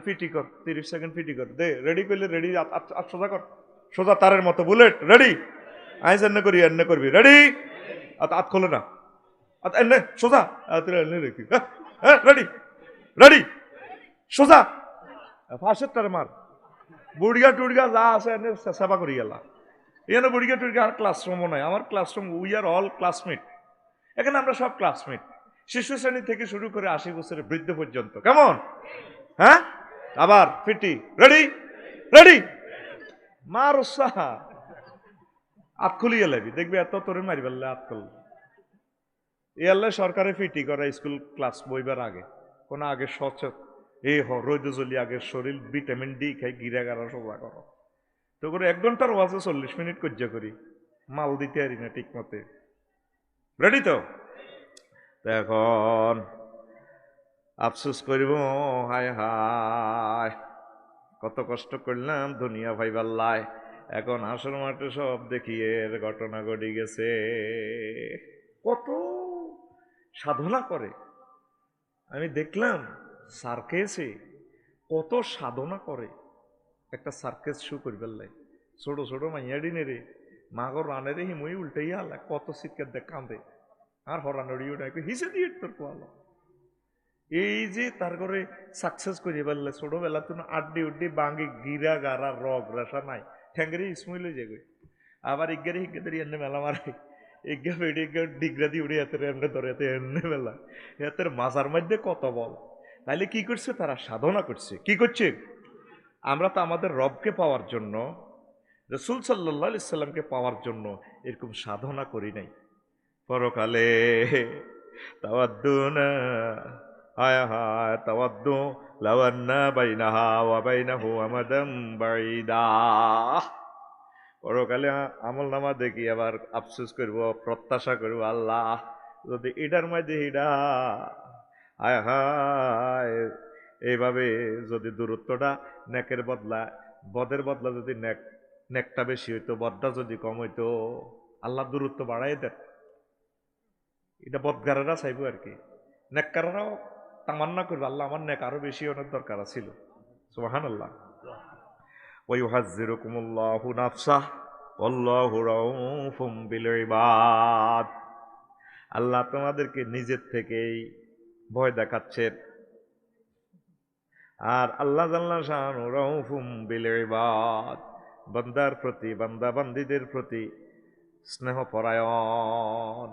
ফিটি কর, 30 সেকেন্ড ফিটি কর, দে রেডি করলে রেডি, সোজা কর, সোজা তারের মতো বুলেট রেডি, আইস এনে করি এনে করবি রেডি, আত খোলে না, এনে সোজা, এনে রেখি, রেডি রেডি সোজা, ফাঁসের তার মার, বুড়িয়া টুড়িয়া যা আছে এনে সেবা করি গেলা, এখানে বুড়িয়া টুড়িয়া আর ক্লাসরুমও নাই, আমার classroom, we are all classmate, এখানে আমরা সব ক্লাসমেট, শিশু শ্রেণী থেকে শুরু করে 80 বছরের বৃদ্ধ পর্যন্ত, কেমন? হ্যাঁ, আবার ফিটি রেডি রেডি, মার উৎসাহ, আতখুলি এলাবি দেখবি এত তোরে মারি ফেললে আতখুল, এলে সরকারে ফিটি করা স্কুল ক্লাস বইবার আগে, কোন আগে সচেত এই রোদ জ্বলি আগের শরীর ভিটামিন ডি খাই গিরা গাড়া সোজা করো, তো করে 1 ঘন্টার ওয়াজে 40 মিনিট কজ্জ করি, মাল দিতে পারি না ঠিক মতে, রেডি তো? এখন আফসোস করিব, হায় হায় কত কষ্ট করলাম দুনিয়া ভাইবাল্লায়, এখন হাসর মাঠে সব দেখিয়ে ঘটনা ঘটে গেছে, কত সাধনা করে, আমি দেখলাম সার্কেসে কত সাধনা করে, একটা সার্কেস শু করবার লাই, ছোট ছোট মাইয়াডি নেরে মাগর রানেরে হিমই উল্টাই আলা, কত শীতকার দেখ কান্দে, আর হরানড়ি ওটা হিসে দিয়ে তোর কোয়ালো, এই যে তার করে সাকসেস করে বললে ছোটবেলা তো আড্ডি উড্ডি বাঙ্গি গিরা গারা রগ রেশা নাই, ঠ্যাঙ্গেরি ইসমইলে যাবে, আবার ইজ্ঞারে হিজ্ঞাদের এনে মেলা মারে, ইজ্ঞা ফেডে ডিগরা দিয়ে উড়ে এতে এমনি ধরে এতে এমনি মেলা, এতের মাজার মধ্যে কত বল, তাইলে কি করছে তারা? সাধনা করছে। কি করছে? আমরা তো আমাদের রবকে পাওয়ার জন্য, রাসূল সাল্লাল্লাহু আলাইহি সাল্লামকে পাওয়ার জন্য এরকম সাধনা করি নাই। পরকালে তাওয়াদ্দুনা, হায় হায় তাওয়াদ্দু লাও আন্না বাইনাহা ওয়া বাইনাহু আমাদাম বাঈদা, পরকালে আমল নামা দেখি আবার আফসোস করব, প্রত্যাশা করব, আল্লাহ যদি এটার মধ্যে এটা, হায় হায় এইভাবে যদি দূরত্বটা নেকের বদলা, বদের বদলা যদি নেকটা বেশি হইতো, বদটা যদি কম হইতো, আল্লাহ দূরত্ব বাড়াই দেন, এটা বদগারেরা চাইব আর কি, নেককারেরাও তামান্না করবে, আল্লাহ আমার নেক আরো বেশি অনেক দরকার ছিল, সুবহানাল্লাহ। ওয়া ইউহাজ্জিরুকুমুল্লাহু নাফসাহ ওয়াল্লাহু রাউফুম বিল ইবাদ, আল্লাহ তোমাদেরকে নিজের থেকেই ভয় দেখাচ্ছেন, আর আল্লাহ জাল্লা শানু রাউফুম বিল ইবাদ, বান্দার প্রতি, বান্দা বান্দীদের প্রতি স্নেহ পরায়ণ।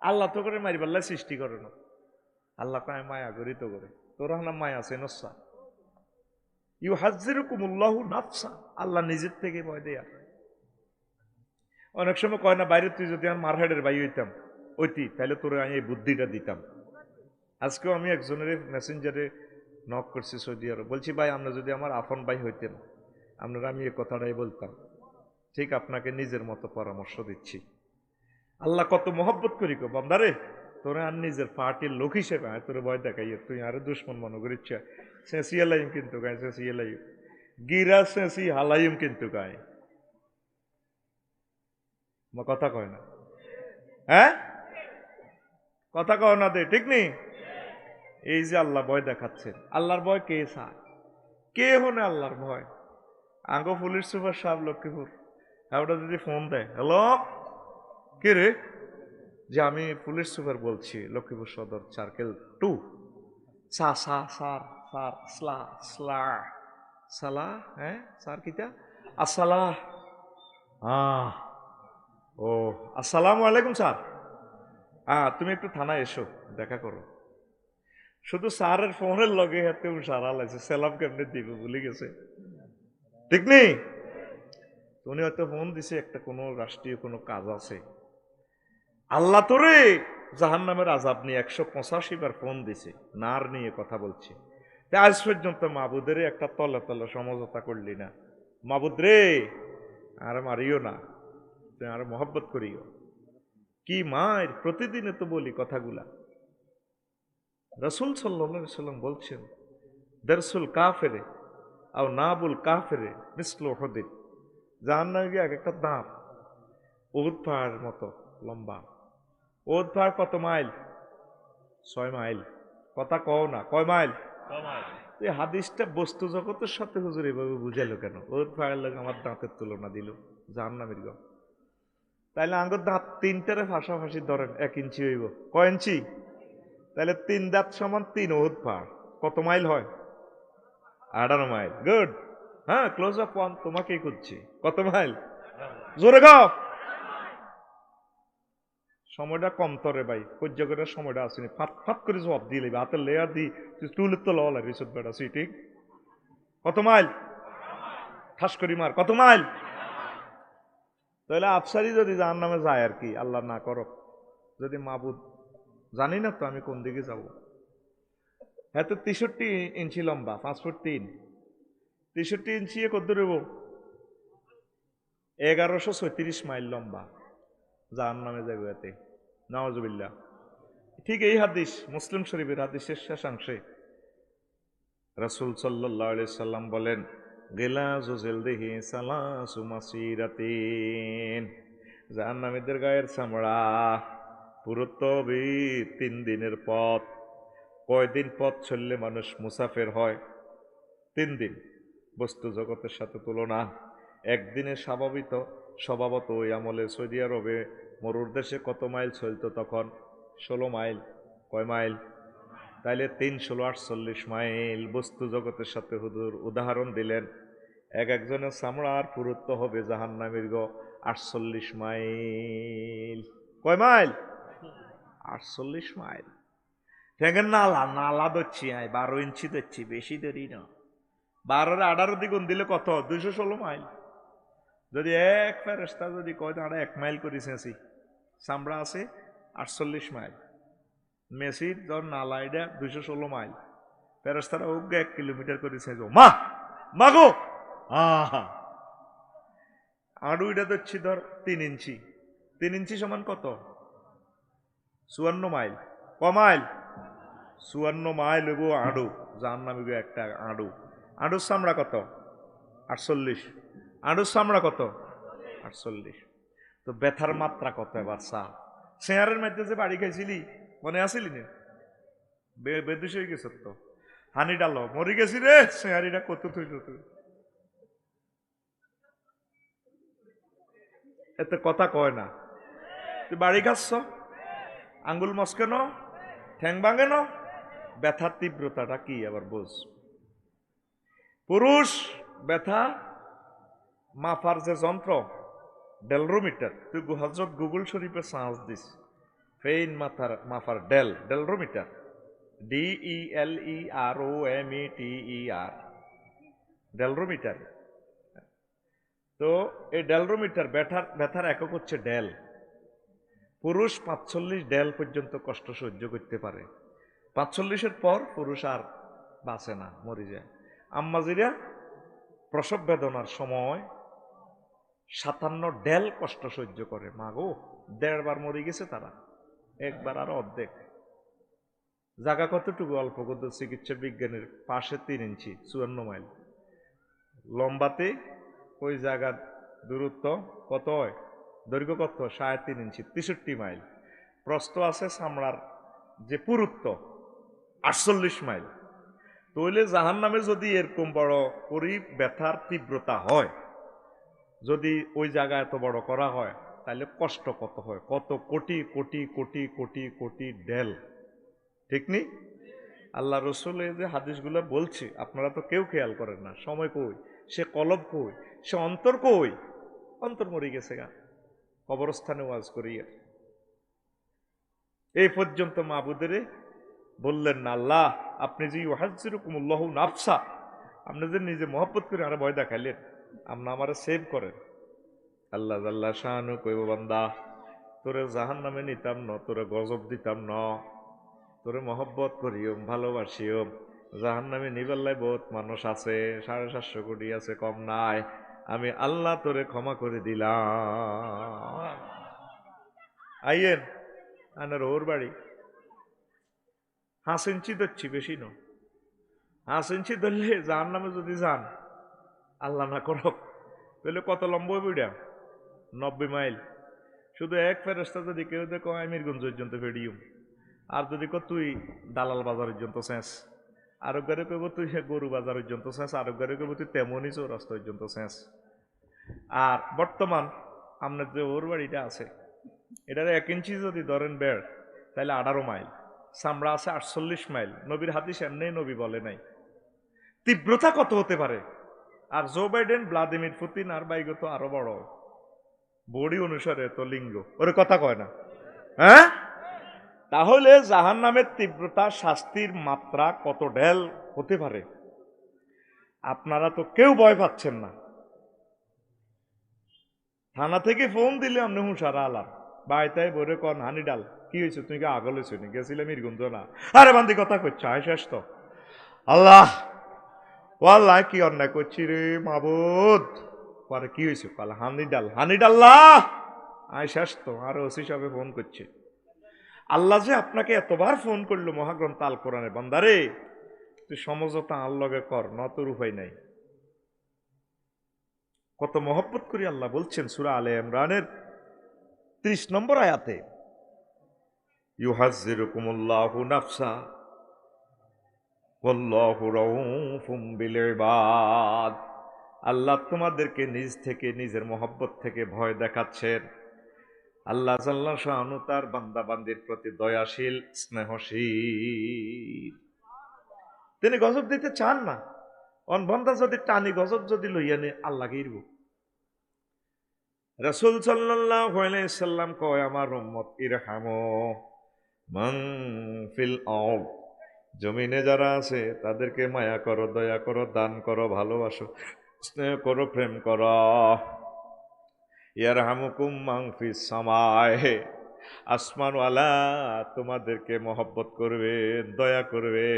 আল্লাহ তো করে মারিবাল্লা সৃষ্টি করে না, আল্লাহ কায় মায়া করি তো করে, তোরা না মায়া আছে নসা, ইউহাজ্জিরুকুমুল্লাহু নাফসা, আল্লাহ নিজের থেকে ভয় দেয়া। অনেক সময় কয় না, বাইরে তুই যদি আমার মারহাটের ভাই হইতাম ওইটি, তাহলে তোরে আমি এই বুদ্ধিটা দিতাম। আজকেও আমি একজনের মেসেঞ্জারে নক করছি সৌদি আরব, বলছি ভাই আমরা যদি আমার আপন ভাই হইতেন আপনারা আমি এই কথাটাই বলতাম, ঠিক আপনাকে নিজের মতো পরামর্শ দিচ্ছি। আল্লাহ কত মহব্বত করি গো বান্দারে, তোরে আর নিজের পার্টির লোক হিসেবে তোরে ভয় দেখাই, তুই আরে দুশ্মন মনে করিচ্ছ, শেষি হালাইম কিন্তু গায়ে, শেষি হালাইম গিরা শেষি হালাইম কিন্তু গায়ে, কথা কয় না, হ্যাঁ কথা কয় না দে, ঠিক নেই? এই যে আল্লাহ ভয় দেখাচ্ছেন, আল্লাহর ভয় কে চায়? কে হনে আল্লাহর ভয়? আঙ্গো পুলিশ সুপার সাহেব লক্ষ্মীপুর, ওটা যদি ফোন দেয়, হ্যালো কে রে, যে আমি পুলিশ সুপার বলছি লক্ষ্মীপুর সদর সার্কেল 2, সা সা সার সার স্লা স্লা সালা, হ্যাঁ স্যার কিটা আসসালা, ও আসসালামু আলাইকুম স্যার, তুমি একটু থানায় এসো দেখা করো। শুধু স্যারের ফোনের লগে হাতে সারা লাগছে, সেলাম কেমনে দিবে ভুলে গেছে, ঠিক নেই? উনি হয়তো ফোন দিছে একটা কোনো রাষ্ট্রীয় কোনো কাজ আছে, আল্লাহ তোরে জাহান নামের আজাব নিয়ে 185 বার ফোন দিছে, নার নিয়ে কথা বলছে, আজ পর্যন্ত মাবুদের একটা তলে তলে সমঝোতা করলি না, মাবুদ রে আর মারিও না, তুই আর মহব্বত করিও, কি মায়ের প্রতিদিনে তো বলি কথাগুলা। রাসূল সাল্লাল্লাহু আলাইহি সাল্লাম বলছেন, দারসুল কাফেরে আও নাবুল কাফেরে মিসলু উহুদ, জাহান্নামে গিয়ে একটা দাঁত উহুদ পাহাড়ের মতো লম্বা। উহুদ পাহাড় কত মাইল? 6 মাইল। কথা কও না, কয় মাইল? এই হাদিসটা বস্তু জগতের সাথে হুজুর এভাবে বুঝাইলো কেন? ওর পায়ের লোক আমার দাঁতের তুলনা দিল জাহান্নামীর গো। তাইলে আঙ্গুর দাঁত তিনটারে ফাঁসাফাঁসি ধরেন 1 ইঞ্চি হইব, কয় ইঞ্চি? তাহলে 3 দাঁত সমান 3 ওহুদ পাহাড়। কত মাইল হয়? 18 মাইল। গুড। হ্যাঁ, ক্লোজ আপ ওয়ান তোমাকেই করছি। কত মাইল? জোরে গাও। সময়টা কম তরে ভাই, সহ্য করে সময়টা আসেনি। ফাট ফাট করে জবাব দিয়ে লেবে হাতের লেয়ার দি টুলের তো লওয়া লাগে রিসোর্ট বেড়া সুইটিং। কত মাইল? ঠাস করি মার, কত মাইল? তাহলে আফসারি যদি জাহান নামে যায় আর কি, আল্লাহ না করো। যদি মাবুদ, জানি না তো আমি কোন দিকে যাব। হ্যাঁ, তো 63 ইঞ্চি লম্বা, 5 ফুট 3। 63 ইঞ্চি কত দেব? 1136 মাইল লম্বা জাহান নামে যাবে এতে। নাওয়াজুবিল্লাহ। ঠিক এই হাদিস মুসলিম শরীফের হাদিসের শেষাংশে রাসূল সাল্লাল্লাহু আলাইহি সাল্লাম বলেন, গিলাযু জিলদিহি সালাসু মাসিরাতিন, জাহান্নামীদের গায়ের চামড়া পুরুত্ব হবে 3 দিনের পথ। কয়দিন পথ চললে মানুষ মুসাফির হয়? 3 দিন। বস্তু জগতের সাথে তুলনা। একদিনে স্বভাবত ওই আমলে সৌদি আরবে মরুর দেশে কত মাইল চলতো তখন? 16 মাইল। কয় মাইল? তাইলে 3 16 48 মাইল। বস্তু জগতের সাথে হুজুর উদাহরণ দিলেন। একজনের চামড়ার পুরুত্ব হবে জাহান্নামীর গো 48 মাইল। কয় মাইল? 48 মাইল। ঠেঙ্গের নালা নালা ধরছি, 12 ইঞ্চি ধরছি, বেশি ধরি না। 12 18 দ্বিগুণ দিলে কত? 216 মাইল। যদি এক ফেরেশতা যদি কয় আমরা 1 মাইল করেছি, চামড়া আছে 48 মাইল। মেসির ধর নালা এটা 216 মাইল। ফেরেশতারা ওকে 1 কিলোমিটার করেছে। মা মাগো আহা, আড়ু এটা ধরছি ধর 3 ইঞ্চি। 3 ইঞ্চি সমান কত? 54 মাইল। ক মাইল? 54 মাইল হইব আড়ু। জাহান্নামী একটা আড়ু। আড়ুর চামড়া কত? 48। আড়ুর চামড়া কত? 48। তো ব্যথার মাত্রা কত এবার চা? শেয়ারের মধ্যে যে বাড়ি খাইছিলি মনে আসিলি না? বেদুষ হয়ে গেছ তো। হানি ডাল মরি গেছি রে, শেয়ারিটা কত থইল তুই? এতে কথা কয় না। তুই বাড়ি খাচ্ছ, আঙ্গুল মস্কে ন, ঠ্যাং ভাঙে ন, ব্যথার তীব্রতাটা কি আবার বোঝ। পুরুষ ব্যথা মাপার যে যন্ত্র ডেলরোমিটার, তুই হযরত গুগল শরীফে সার্চ দিস, পেইন মাপার ডেলরোমিটার, DELEROMETER, ডেলরোমিটার। তো এই ডেলরোমিটার ব্যথার একক হচ্ছে ডেল। পুরুষ 45 ডেল পর্যন্ত কষ্ট সহ্য করতে পারে। 45-এর পর পুরুষ আর বাঁচে না, মরে যায়। আম্মাজিরা প্রসব বেদনার সময় 57 ডেল কষ্ট সহ্য করে। মা গো, 1.5 বার মরে গেছে তারা, একবার আরো অর্ধেক। জায়গা কতটুকু? অল্প কত? চিকিৎসা বিজ্ঞানের পাশে 3 ইঞ্চি, 54 মাইল লম্বাতে। ওই জায়গার দূরত্ব কত হয়? দৈর্ঘ্য কত? 3.5 ইঞ্চি, 63 মাইল। প্রস্থ আছে চামড়ার যে পুরুত্ব 48 মাইল। তইলে জাহান নামে যদি এরকম বড় ব্যথার তীব্রতা হয়, যদি ওই জায়গা এত বড় করা হয়, তাহলে কষ্ট কত হয়? কত কোটি কোটি কোটি কোটি কোটি ডেল। ঠিক নি? আল্লাহ রসুল এই যে হাদিসগুলো বলছে, আপনারা তো কেউ খেয়াল করেন না। সময় কই? সে কলব কই? সে অন্তর কই? অন্তর মরে গেছে গা, কবরস্থানে ওয়াজ করিয়া। এই পর্যন্ত মাবুদের বললেন না আল্লাহ, আপনি যে ইউহাজ্জিরুকুমুল্লাহু নাফসা, আপনি যে নিজে মহব্বত করে আর ভয় দেখাইলেন, আপনি আমারে সেভ করেন। আল্লাহ আল্লাহ শাহানু কইব, বান্দা তোরে জাহান নামে নিতাম ন, তোরে গজব দিতাম ন, তোরে মহব্বত করিও, ভালোবাসিও। জাহান নামে নিবেল্লায় বহুত মানুষ আছে, 750 কোটি আছে, কম নাই। আমি আল্লাহ তোরে ক্ষমা করে দিলাম। আইয়েন আনার ওর বাড়ি 5 ইঞ্চি ধরছি, বেশি ন। 5 ইঞ্চি ধরলে জাহান নামে যদি যান, আল্লাহ না করক, তাহলে কত লম্বা বিড়া? 90 মাইল। শুধু এক ফেরেশতা যদি কেউ দেখো আমিরগঞ্জ পর্যন্ত ফেডিউম, আর যদি তুই দালাল বাজার পর্যন্ত শেষ, আরোগ্যারে কইব তুই গরু বাজার পর্যন্ত শেষ, আরোগ্যারে কইব তুই তেমনই চৌরাস্তা পর্যন্ত শেষ। আর বর্তমান আপনার যে ওর বাড়িটা আছে, এটার 1 ইঞ্চি যদি ধরেন বেড়, তাহলে 18 মাইল, চামড়া আছে 48 মাইল। নবীর হাদিস এমনি নবী বলে নাই। তীব্রতা কত হতে পারে? আর জো বাইডেন, ভ্লাদিমির পুতিন আর বাইগো তো আরো বড়, বডি অনুসারে তো লিঙ্গ, ওরে কথা কয় না, হ্যাঁ? তাহলে জাহান নামের তীব্রতা, শাস্তির মাত্রা কত ঢেল হতে পারে, আপনারা তো কেউ ভয় পাচ্ছেন না। থানা থেকে ফোন দিলে আপনি হুঁশারা আলাম বাড়িতে বলে কন হানি ডাল কি হয়েছে, তুমি কি আগল হয়েছো নি, গেছিলে মিরগঞ্জ না, আরে বান্দি কথা করছো আয় শেষ তো। আল্লাহ ও আল্লাহ কি অন্যায় করছি রে মাবুদ, পরে কি হয়েছে, কাল হানি ডাল, হানি ডাল্লাহ আয় শেষ তো। আর ওসি সাহেব ফোন করছে। আল্লাহ যে আপনাকে এতবার ফোন করলো মহাগ্রন্থ আল কোরআনে, বান্দারে তুই সমঝোতা আল লগে কর, নতর উপায় নাই। কত মহব্বত করি আল্লাহ বলছেন সূরা আলে ইমরানের 30 নম্বর আয়াতে, ইউহাজ্জিরুকুমুল্লাহু নাফসা ওয়াল্লাহু রাউফুম বিল ইবাদ। আল্লাহ তোমাদেরকে নিজ থেকে, নিজের মহব্বত থেকে ভয় দেখাচ্ছেন। আল্লাহ জাল্লা শাআনু তার বান্দা বান্দির প্রতি দয়াশীল, স্নেহশীল। তিনি গজব দিতে চান না। অন বান্দা যদি টানি গজব যদি লইয়া নে, আল্লাহ গিরব। রাসূল সাল্লাল্লাহু আলাইহি সাল্লাম কয়, আমার উম্মত ইরহামু মান ফিল আরদ, জমিনে যারা আছে তাদেরকে মায়া করো, দয়া করো, দান করো, ভালোবাসো, স্নেহ করো, প্রেম করো। ইয়ারহামুকুম মান ফিস সামায়ে, আসমানওয়ালা তোমাদেরকে মহব্বত করবে, দয়া করবে।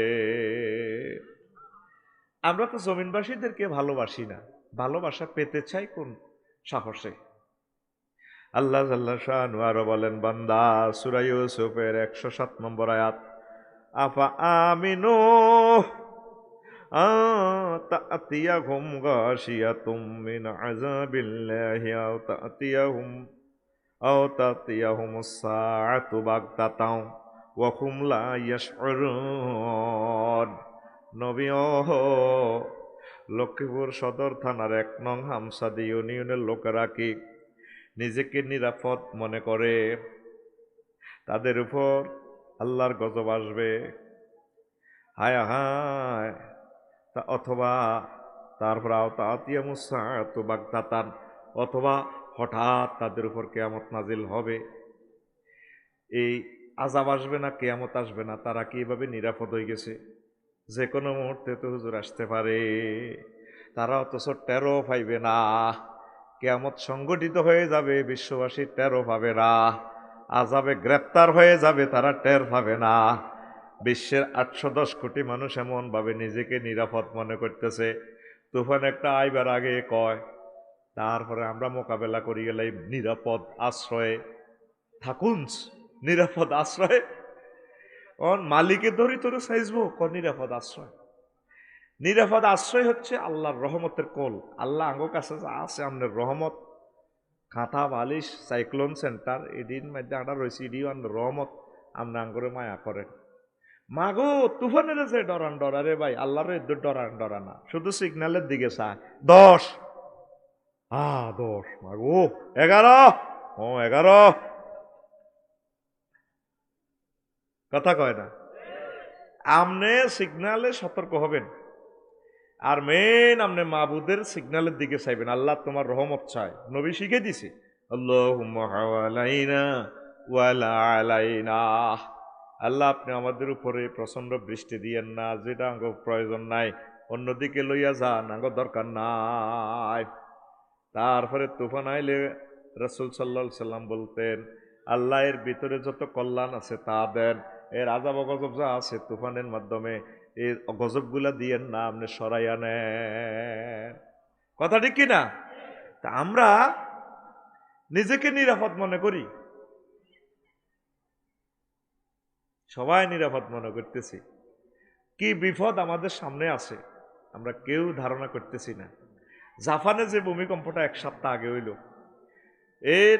আমরা তো জমিনবাসীদেরকে ভালোবাসি না, ভালোবাসা পেতে চাই কোন সাহসে? আল্লাহ জাল্লা শাআনহু আরো বলেন, বান্দা সূরা ইউসুফের 107 নম্বর আয়াত, আফা আমিনু তাতিয়াহুম গাশিয়াতুম মিন আযাবিল্লাহি আও তাতিয়াহুমুস সাআতু বাগতাতাও ওয়া হুম লা ইয়াশউরুন। নবী ও লক্ষ্মীপুর সদর থানার 1 নং হামসাদি ইউনিয়নের লোকেরা কি নিজেকে নিরাপদ মনে করে? তাদের উপর আল্লাহর গজব আসবে, হায় হায়। অথবা তারপর অথবা হঠাৎ তাদের উপর কিয়ামত নাজিল হবে। এই আযাব আসবে না, কিয়ামত আসবে না, তারা কি এভাবে নিরাপদ হয়ে গেছে? যে কোনো মুহূর্তে তো হুজুর আসতে পারে। তারা অথচ টেরও পাইবে না। কিয়ামত সংগঠিত হয়ে যাবে, বিশ্ববাসী টেরও পাবে না। আযাবে গ্রেপ্তার হয়ে যাবে, তারা টের পাবে না। বিশ্বের 810 কোটি মানুষ এমন ভাবে নিজেকে নিরাপদ মনে করতেছে, তুফান একটা আইবার আগে কয়, তারপরে আমরা মোকাবেলা করি গেলে নিরাপদ আশ্রয়ে থাকুন, নিরাপদ আশ্রয়ে। মালিকের ধরি তোরে চাইজবো নিরাপদ আশ্রয়। নিরাপদ আশ্রয় হচ্ছে আল্লাহর রহমতের কোল। আল্লাহ আঙ্গ কাছে যা আছে আমাদের রহমত, খাতা বালিশ, সাইক্লোন সেন্টার, এদিন মধ্যে আটা রয়েছে, এডি রহমত আমরা আঙ্গরে মায়া করেন। মাগো তুফানের যে ডরান ডরা রে ভাই, আল্লাহর এদের ডরান ডরা না, শুধু সিগন্যালের দিকে চায়। 10 10 মাগো 11 11 কথা কয় না। আমনে সিগন্যালে সতর্ক হবেন, আর মেন আমনে মাবুদের সিগন্যালের দিকে চাইবেন। আল্লাহ তোমার রহমত চায়, নবী শিখে দিছে, আল্লাহুম্মা হাওয়ালাইনা ওয়ালা আলাইনা। আল্লাহ আপনি আমাদের উপরে প্রচন্ড বৃষ্টি দিয়েন না, যেটা আঙ্গ প্রয়োজন নাই অন্যদিকে লইয়া যান, আঙ্গ দরকার নাই। তারপরে তুফান আইলে রাসূল সাল্লাল্লাহু আলাইহি সাল্লাম বলতেন, আল্লাহ এর ভিতরে যত কল্যাণ আছে তা দেন, এর আযাব গজব যা আছে তুফানের মাধ্যমে এই গজবগুলা দিয়েন না, আপনি সরাইয়া নেন। কথা ঠিক কিনা? তা আমরা নিজেকে নিরাপদ মনে করি, সবাই নিরাপদ মনে করতেছি। কি বিপদ আমাদের সামনে আছে আমরা কেউ ধারণা করতেছি না। জাপানে যে ভূমিকম্পটা 1 সপ্তাহ আগে হইল, এর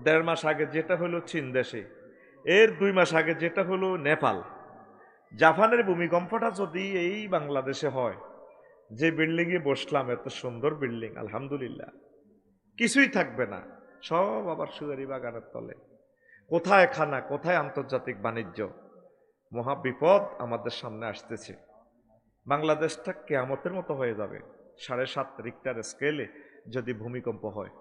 1.5 মাস আগে যেটা হলো চীন দেশে, এর 2 মাস আগে যেটা হলো নেপাল, জাপানের ভূমিকম্পটা যদি এই বাংলাদেশে হয়, যে বিল্ডিং এ বসলাম, এত সুন্দর বিল্ডিং, আলহামদুলিল্লাহ, কিছুই থাকবে না, সব আবার সুগারি বাগানের তলে। কোথায় খানা, কোথায় আন্তর্জাতিক বাণিজ্য? মহা বিপদ আমাদের সামনে আসতেছে। বাংলাদেশটা কেয়ামতের মতো হয়ে যাবে 7.5 রিক্টার স্কেলে যদি ভূমিকম্প হয়।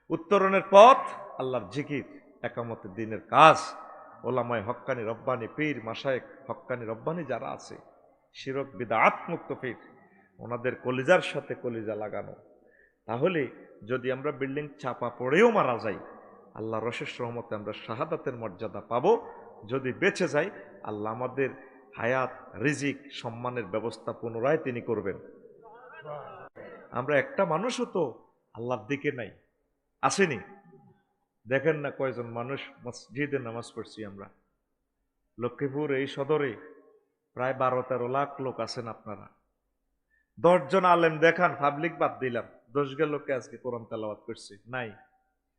উত্তরণের পথ আল্লাহর জিকির, একামতের দিনের কাজ, ওলামায়ে হক্কানি রব্বানি, পীর মাশায়েখ হক্কানি রব্বানি যারা আছে, শিরক বিদআত মুক্ত পীর, ওনাদের কলিজার সাথে কলিজা লাগানো। তাহলে যদি আমরা বিল্ডিং চাপা পড়েও মারা যাই, আল্লাহর অশেষ রহমতে আমরা শাহাদাতের মর্যাদা পাবো। যদি বেঁচে যাই, আল্লাহ আমাদের হায়াত, রিজিক, সম্মানের ব্যবস্থা পুনরায় তিনি করবেন। আমরা একটা মানুষও তো আল্লাহর দিকে নাই, আসেনি? দেখেন না কয়জন মানুষ মসজিদে নামাজ পড়ছি আমরা। লক্ষ্মীপুর এই সদরে প্রায় 12-13 লাখ লোক আছেন আপনারা। 10 জন আলেম দেখান, পাবলিক বাদ দিলাম, 10 লোককে আজকে কোরআন তেলাওয়াত করছে, নাই?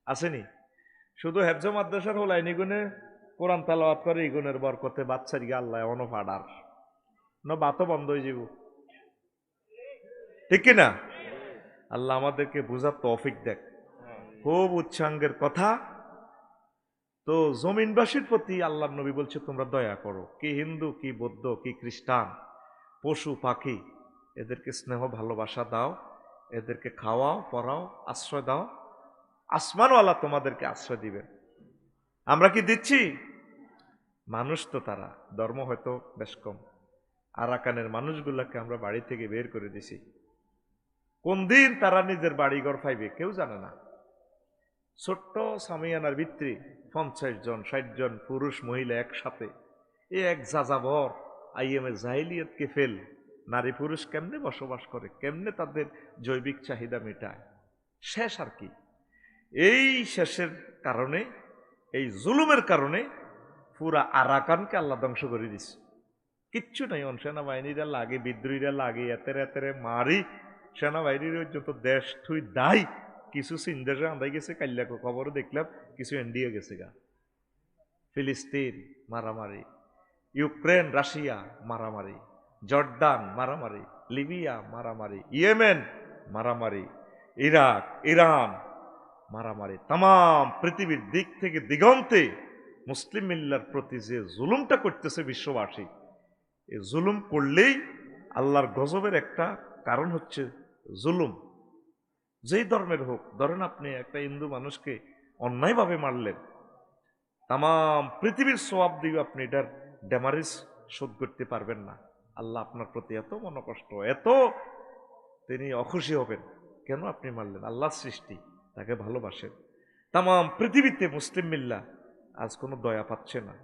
আসেনি? শুধু হেফজ মাদ্রাসার হলাই নিগুনে কোরআন তেলাওয়াত করে, ইগুনের বরকতে বাচ্চার গিয়ে আল্লাহ অনফাডার না বাতো বন্ধ হয়ে যাব, ঠিক কিনা? আল্লাহ আমাদেরকে বুঝার তৌফিক দেখ। খুব উচ্চাঙ্গের কথা। তো জমিনবাসীর প্রতি আল্লাহর নবী বলছে তোমরা দয়া করো, কি হিন্দু, কি বৌদ্ধ, কি খ্রিস্টান, পশু পাখি, এদেরকে স্নেহ ভালোবাসা দাও, এদেরকে খাওয়াও, পরাও, আশ্রয় দাও, আসমানওয়ালা তোমাদেরকে আশ্রয় দিবেন। আমরা কি দিচ্ছি? মানুষ তো তারা, ধর্ম হয়তো বেশ কম। আরাকানের মানুষগুলাকে আমরা বাড়ি থেকে বের করে দিছি। কোন দিন তারা নিজের বাড়িঘর পাইবে কেউ জানে না। ছোট্ট সামিয়ানার ভিত্তি 50 জন 60 জন পুরুষ মহিলা একসাথে, এক যাযাবর আইএমএ জাহিলিয়তকে ফেল, নারী পুরুষ কেমনে বসবাস করে, কেমনে তাদের জৈবিক চাহিদা মেটায়, শেষ আর কি। এই শেষের কারণে, এই জুলুমের কারণে পুরা আরাকানকে আল্লাহ ধ্বংস করে দিচ্ছে। কিচ্ছু নাই, সেনাবাহিনীরা লাগে, বিদ্রোহীরা লাগে, এতেরে মারি, সেনাবাহিনীর যত দেশ থুই দায়, কিছু চীন দেশে আন্দাই গেছে, কাল্যাকো খবর দেখলাম, কিছু ইন্ডিয়া গেছে গা। ফিলিস্তিন মারামারি, ইউক্রেন রাশিয়া মারামারি, জর্দান মারামারি, লিবিয়া মারামারি, ইয়েমেন মারামারি, ইরাক ইরান মারামারি। তাম পৃথিবীর দিক থেকে দিগন্তে মুসলিম মিল্লার প্রতি যে জুলুমটা করতেছে বিশ্ববাসী, এই জুলুম করলেই আল্লাহর গজবের একটা কারণ হচ্ছে জুলুম। যেই ধর্মের হোক, ধরেন আপনি একটা হিন্দু মানুষকে অন্যায়ভাবে মারলেন, তাম পৃথিবীর সওয়াব দিয়ে আপনি এটার ড্যামারেজ শোধ করতে পারবেন না। আল্লাহ আপনার প্রতি এত মনোকষ্ট, এত তিনি অখুশি হবেন। কেন আপনি মারলেন? আল্লাহর সৃষ্টি, তাকে ভালোবাসেন। তাম পৃথিবীতে মুসলিম মিল্লা আজ কোনো দয়া পাচ্ছে না,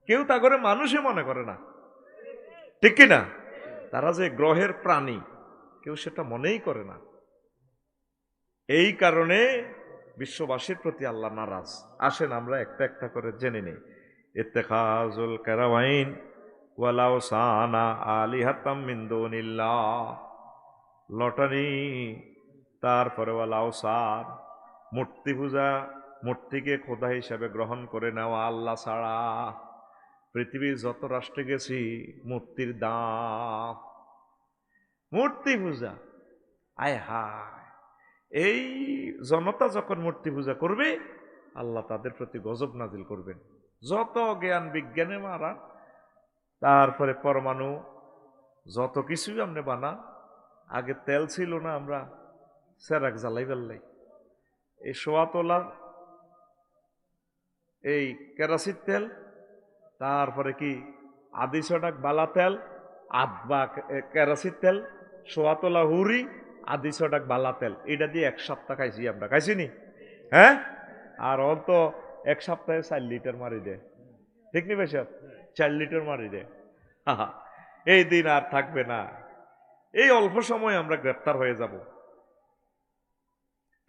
কেউ তা করে মানুষই মনে করে না, ঠিক কিনা? তারা যে গ্রহের প্রাণী, কেউ সেটা মনেই করে না। এই কারণে বিশ্ববাসীর প্রতি আল্লাহ নারাজ। আসেন আমরা একটা একটা করে জেনে নিই। ইত্তেখাজুল কারাওয়াইন ওয়ালাউ সানা আলিহাতাম মিন দুনিল্লাহ, লটারি, তারপরে ওয়ালাউ সান, মূর্তি পূজা, মূর্তিকে খোদা হিসাবে গ্রহণ করে নেওয়া আল্লাহ ছাড়া। পৃথিবীর যত রাষ্ট্রে গেছি, মূর্তির দাম, মূর্তি পূজা, আয় হায়। এই জনতা যখন মূর্তি পূজা করবে, আল্লাহ তাদের প্রতি গজব নাজিল করবেন। যত জ্ঞান বিজ্ঞানে মারা, তারপরে পরমাণু, যত কিছুই আপনি বানান, আগে তেল ছিল না, আমরা সেরাক জ্বালাই ফেললাই। এই সোয়াতলার এই কেরাসিন তেল, তারপরে কি আদি ছটাক বালা তেল, আধবা কেরাসিন তেল, সোয়াতলা হুরি, আদি ছটাক বালা তেল, এটা দিয়ে 1 সপ্তাহ খাইছি আমরা, খাইছি নি? হ্যাঁ। আর অন্ত 1 সপ্তাহে 4 লিটার মারি দেয়, ঠিক নি ভাই সাহেব? 4 লিটার মারি দেয়। এই দিন আর থাকবে না। এই অল্প সময় আমরা গ্রেপ্তার হয়ে যাব।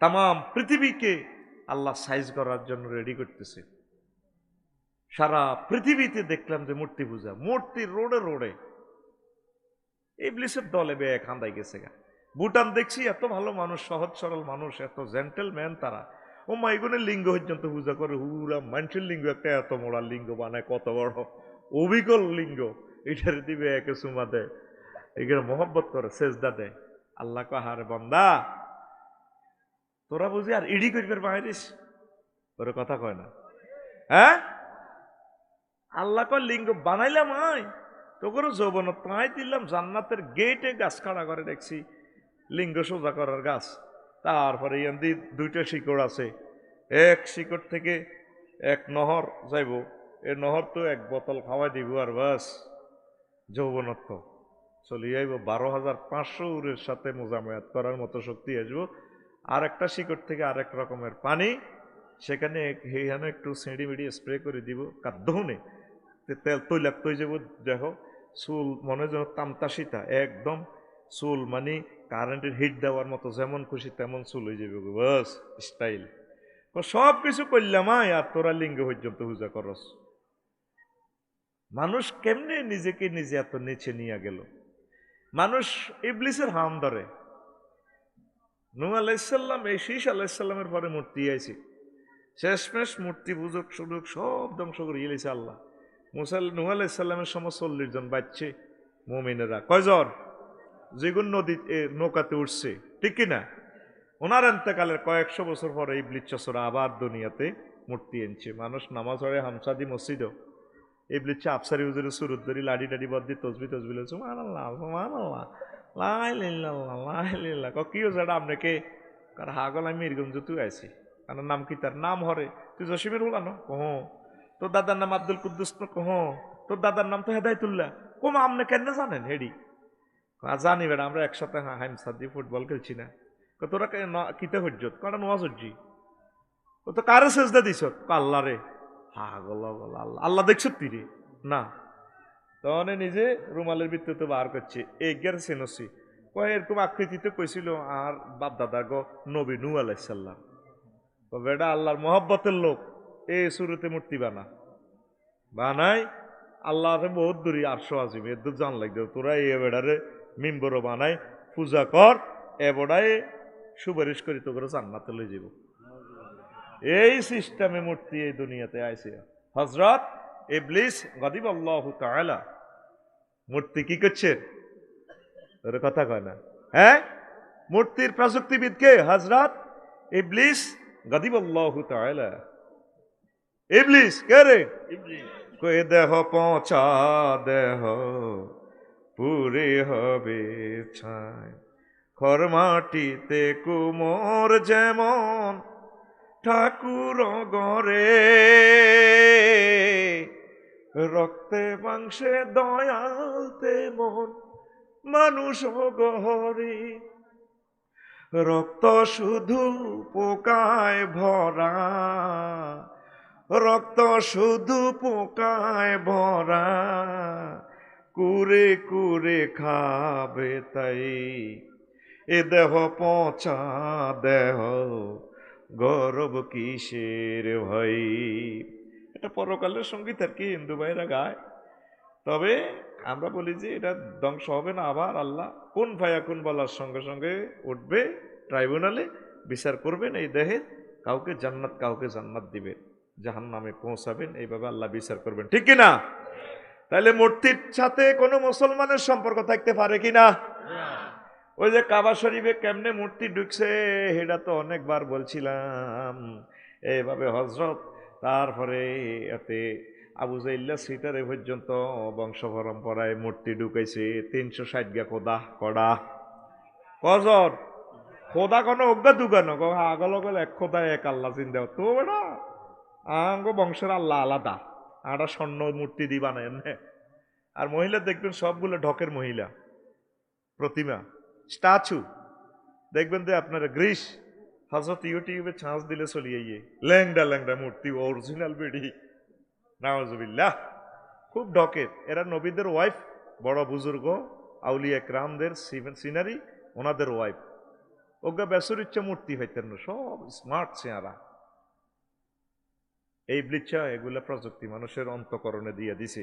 তাম পৃথিবীকে আল্লাহ সাইজ করার জন্য রেডি করতেছে। সারা পৃথিবীতে দেখলাম যে মূর্তি পূজা, মূর্তি রোডে রোডে। ইবলিসের দলে বে খান্দাই গেছে গা। ভুটান দেখছি, এত ভালো মানুষ, সহজ সরল মানুষ, এত জেন্টেলম্যান তারা। ও মা, এগুনের লিঙ্গ পর্যন্ত পূজা করে, হুরা মানুষের লিঙ্গ একটা এত মোড়া লিঙ্গ বানায়, কত বড় অবিকল লিঙ্গ, এটারে দিবে একে চুমা দেয়, এগুলো মোহব্বত করে, সেজদা দেয়। আল্লাহ কয় হারে বান্দা, তোরা বুঝি আর ইডি করিবার বাইরিস, তোর কথা কয় না। হ্যাঁ, আল্লাহ কয় লিঙ্গ বানাইলাম আয় তোর যৌবন তাই দিলাম, জান্নাতের গেটে গাছ খাড়া করে দেখছি, লিঙ্গ সোজা করার গাছ। তারপরে এমনি দুইটা শিকড় আছে, এক শিকড় থেকে এক নহর যাইব, এ নহর তো এক বোতল খাওয়াই দিব আর বাস যৌবনত্ব চলে যাইব। 12,500 উরের সাথে মোজামেয়াত করার মতো শক্তি আসবো। আর একটা শিকড় থেকে আরেক রকমের পানি, সেখানে এইখানে একটু সিঁড়ি মিড়ি স্প্রে করে দিব, কাদ্দহনে তেল তৈলাক্ত হয়ে যাব। দেখো চুল মনে যেন তামতাসিতা, একদম চুল মানে কারেন্টের হিট দেওয়ার মতো, যেমন খুশি তেমন চুল হয়ে যাবে, বাস স্টাইল। সব কিছু করলাম আর তোরা লিঙ্গ পর্যন্ত পূজা করস। মানুষ কেমনে নিজেকে নিজে এত নিচে নিয়ে গেল? মানুষ ইবলিসের হাম ধরে। নূহ আলাইহিসসালাম, এই শীষ আলাইহিসসালামের পরে মূর্তি আইছে, শেষমেশ মূর্তি পূজক সুযোগ সব ধ্বংস করে গেছে আল্লাহ। নূহ আলাইহিসসালামের সময় 40 জন বাচ্চে মুমিনেরা, কয়জন? যেগুন নদী নৌকাতে উঠছে, ঠিক কিনা? ওনার এন্তেকালের কয়েকশো বছর পরে ইবলিস চসরা আবার দুনিয়াতে মূর্তি এনেছে। মানুষ নামাজ পড়ে হামসাদি মসজিদও, ইবলিস আফসারি হুজুরের সুরত ধরি লাডি টাডি বদ্দি তসবি তসবি লেছে, সুবহানাল্লাহ সুবহানাল্লাহ লা ইলাহা লা ইলাহা। কি হয়েছে এটা আপনাকে? কারণ হাগল আমি মিরগঞ্জ তুই আইছি, কারণ নাম কি তার নাম হরে, তুই জসিমের উলানো কহ, তোর দাদার নাম আব্দুল কুদ্দুস কহ, তোর দাদার নাম তো হেদায়তুল্লাহ কম, আপনি কেন জানেন হেডি? জানি বেটা, আমরা একসাথে হাইমসা দিয়ে ফুটবল খেলছি না। তোরা কিতে হজ্জত কারণ নোয়াজ হজ্জি, ও তো কারে সেজদা দিছ? আল্লাহ রে। হাগল আল্লাহ, আল্লাহ দেখছ তুই রে না? তখন নিজে রুমালের ভিত্তিতে বার করছে, এগের সেনসি কয় এরকম আকৃতিতে কইছিল আর বাপ দাদা গো নবী নূহ আলাইহিস সালাম। তো বেটা আল্লাহর মহব্বতের লোক, এই শুরুতে মূর্তি বানাই আল্লাহরে বহুত দূরি 800 আজিম এর দূর জান লাগবে, তোরা এ বেড়ারে মিম্বর বানাই পূজা কর, এ বেড়ায় সুপারিশ করি তো করে জান্নাতে লই যাব। এই সিস্টেমে মূর্তি এই দুনিয়াতে আইছে। হযরত ইবলিস গাদিবাল্লাহু তাআলা মূর্তি কি করছে? তোর কথা কয় না। হ্যাঁ, মূর্তির প্রযুক্তিবিদ কে? হযরত ইবলিস গাদিবাল্লাহু তাআলা। ইবলিস কে রে? ইবলিস কই দেহ পৌঁছা দেহ পুরে হবে ছাই, খরমাটিতে কুমোর যেমন ঠাকুর গরে, রক্তে মাংসে দয়াল তেমন মানুষ গহরে, রক্ত শুধু পোকায় ভরা, রক্ত শুধু পোকায় ভরা, কুরে কুরে খাবে তাই এ দেহ পচা দেহ গৌরব কিসের ভাই। এটা পরকালের সঙ্গীত আর কি, হিন্দু ভাইরা গায়। তবে আমরা বলি যে এটা ধ্বংস হবে না, আবার আল্লাহ কোন ভাইয়া কোন বলার সঙ্গে সঙ্গে উঠবে ট্রাইব্যুনালে, বিচার করবেন, এই দেহে কাউকে জান্নাত কাউকে জান্নাত দিবেন, জাহান্নামে পৌঁছাবেন, এইভাবে আল্লাহ বিচার করবেন, ঠিক কিনা? তাহলে মূর্তির সাথে কোনো মুসলমানের সম্পর্ক থাকতে পারে কিনা? ওই যে কাবা শরীফে কেমনে মূর্তি ঢুকছে এটা তো অনেকবার বলছিলাম। এইভাবে হযরত, তারপরে এতে আবু জাইল্লা সিটারে পর্যন্ত বংশ পরম্পরায় মূর্তি ঢুকাইছে 360 গা খোদা কড়া কজন খোদা কোনো অজ্ঞা দুগানো আগল গল এক খোদা এক আল্লাহ চিন্তা তো বেড়া আঙ্গ বংশের আল্লাহ আলাদা, আটা স্বর্ণ মূর্তি দিবা না এমনি। আর মহিলা দেখবেন সবগুলো ঢকের মহিলা, প্রতিমা স্ট্যাচু দেখবেন যে আপনারা গ্রিস হযরত ইউটিউবে ছাঁচ দিলে চলিয়ে গিয়ে ল্যাংডা ল্যাংডা মূর্তি অরিজিনাল বেডি, নাউজুবিল্লাহ, খুব ঢকের। এরা নবীদের ওয়াইফ, বড় বুজুর্গ আউলিয়া একরামদের সিনারি, ওনাদের ওয়াইফ। ওগা বেসর ইচ্ছা মূর্তি হইতেন না, সব স্মার্ট চেহারা। এই ব্লিচা এগুলা প্রযুক্তি মানুষের অন্তঃকরণে দিয়ে দিছে।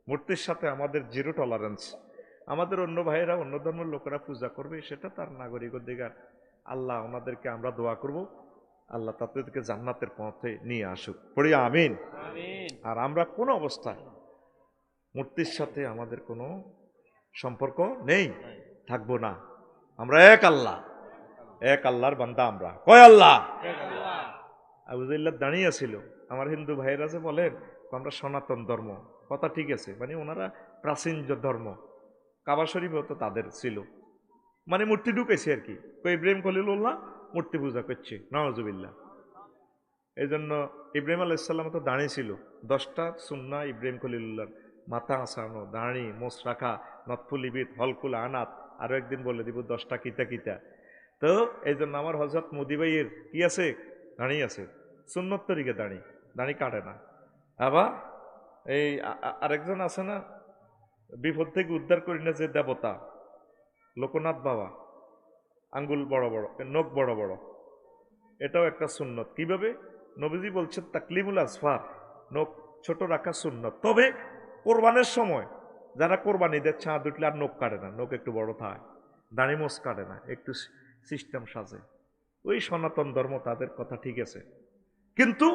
মূর্তির সাথে আমাদের জিরো টলারেন্স। আমাদের অন্য ভাইয়েরা অন্য ধর্মের লোকেরা পূজা করবে, সেটা তার নাগরিক অধিকার। আল্লাহ ওনাদেরকে আমরা দোয়া করব, আল্লাহ তাদেরকে জান্নাতের পথে নিয়ে আসুক, পড়ি আমিন। আর আমরা কোন অবস্থায় মূর্তির সাথে আমাদের কোনো সম্পর্ক নেই, থাকবো না। আমরা এক আল্লাহ, এক আল্লাহর বান্দা। আমরা কয় আল্লাহ? আবু জাহল দাঁড়িয়ে ছিল। আমার হিন্দু ভাইয়েরা যে বলেন আমরা সনাতন ধর্ম, কথা ঠিক আছে, মানে ওনারা প্রাচীন যে ধর্ম, কাবা শরীফও তো তাদের ছিল, মানে মূর্তি ঢুকেছে আর কি। ইব্রাহিম খলিলুল্লাহ মূর্তি পূজা করছে, নাউজুবিল্লাহ। এই জন্য ইব্রাহিম আলাইহিসসালাম তো দাঁড়িয়ে ছিল। 10টা সুন্নাহ ইব্রাহিম খলিলুল্লাহর: মাথা আসানো, দাঁড়ি, মোচ রাখা, নতফুলিবিদ, হলকুল আনাত। আরো একদিন বলে দিব 10টা কিতা কিতা। তো এই জন্য আমার হযরত মোদি ভাইয়ের কি আছে? দাঁড়ি আছে, সুন্নত তরিকে দাঁড়ি, দাঁড়ি কাটে না। আবার এই আরেকজন আছে না, বিপদ থেকে উদ্ধার করি না যে দেবতা, লোকনাথ বাবা, আঙ্গুল বড় বড়, নখ বড় বড়, এটাও একটা সুন্নত। কিভাবে? নবীজি বলছেন তাকলিমুল আসফার, নখ ছোট রাখা সুন্নত। তবে কোরবানের সময় যারা কোরবানি দেয় ছাদ উঠলে আর নখ কাটে না, নখ একটু বড় থাকে, দাড়ি মোচ কাটে না, একটু সিস্টেম সাজে। ওই সনাতন ধর্ম, তাদের কথা ঠিক আছে। কিন্তু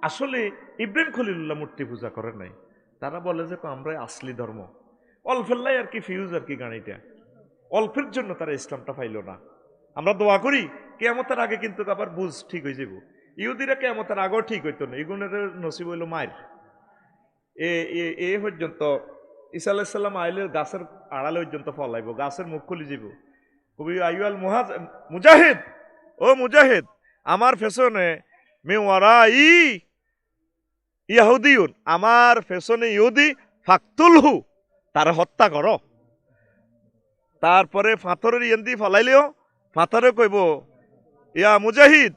আসলে ইব্রাহিম খলিলুল্লাহ মূর্তি পূজা করেন নাই। তারা বলে যে আমরা আসলি ধর্ম, অল্পেল্লাই আর কি ফিউজ আর কি গাড়িটা, অল্পের জন্য তারা ইসলামটা পাইল না। আমরা দোয়া করি কিয়ামতের আগে কিন্তু আবার বুঝ ঠিক হয়ে যাব। ইহুদিরা কিয়ামতের আগেও ঠিক হইতো না, এগুনের নসিব হইল মায়ের। এ পর্যন্ত ঈসা আলাইহিস সালাম আইলে গাছের আড়ালে পর্যন্ত ফলাইব, গাছের মুখ খুলি যাব। কবি আইয়াল মুজাহিদ, ও মুজাহিদ, আমার পেছনে মেওয়ারাই ইয়াহুদিউন, আমার পেছনে ইহুদি, ফাকতুলহু, তারা হত্যা করো। তারপরে পাথরের ইয়েন্দি ফলাইলেও পাথরে কইব ইয়া মুজাহিদ,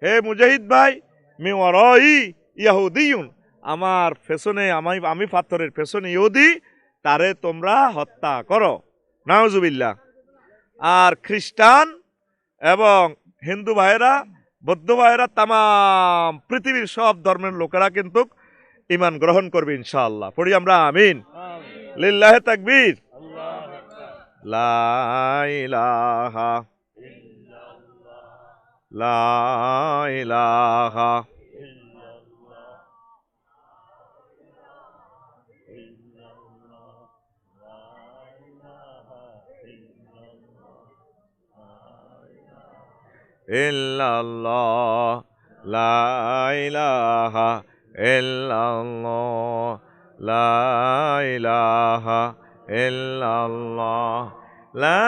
হে মুজাহিদ ভাই, মেওয়ারাই ইয়াহুদিউন, আমার পেছনে আমি পাথরের পেছনে ইহুদি, তারে তোমরা হত্যা করো। নাউজুবিল্লাহ। আর খ্রিস্টান এবং হিন্দু ভাইয়েরা, বৌদ্ধ ভাইয়েরা, তামাম পৃথিবীর সব ধর্মের লোকেরা কিন্তু ঈমান গ্রহণ করবে ইনশাআল্লাহ। পড়ি আমরা আমিন। লিল্লাহি তাকবীর। লা ইলাহা লা ইলাহা ইল্লাল্লাহ, লা ইলাহা ইল্লাল্লাহ, লা ইলাহা ইল্লাল্লাহ, লা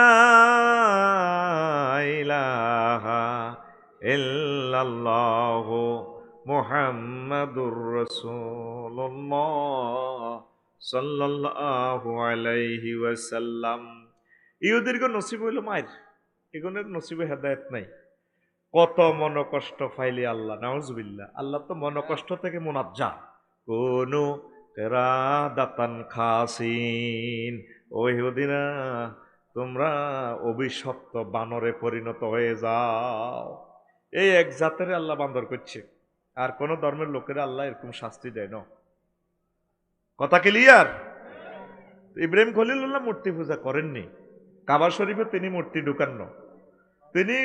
ইলাহা ইল্লাল্লাহু মুহাম্মাদুর রাসূলুল্লাহ সাল্লাল্লাহু আলাইহি ওয়াসাল্লাম। ইহুদিরকে নসিব হইল মায়ের, এগুলোর নসিবে হেদায়েত নাই। কত মনকষ্ট ফাইলি আল্লাহ, নাউজুবিল্লাহ। আল্লাহ তো মনকষ্ট থেকে মুনাজ্জা। কোনো কেরাদাতান খাসিন, ও ইহুদিনা, তোমরা অভিশপ্ত বানরে পরিণত হয়ে যাও। এই এক জাতের আল্লাহ বান্দর করছে, আর কোন ধর্মের লোকেরা আল্লাহ এরকম শাস্তি দেয় না। কথা ক্লিয়ার? ইব্রাহিম খলিলুল্লাহ মূর্তি পূজা করেননি, কাবা শরীফে তিনি মূর্তি ঢুকান না। তিনি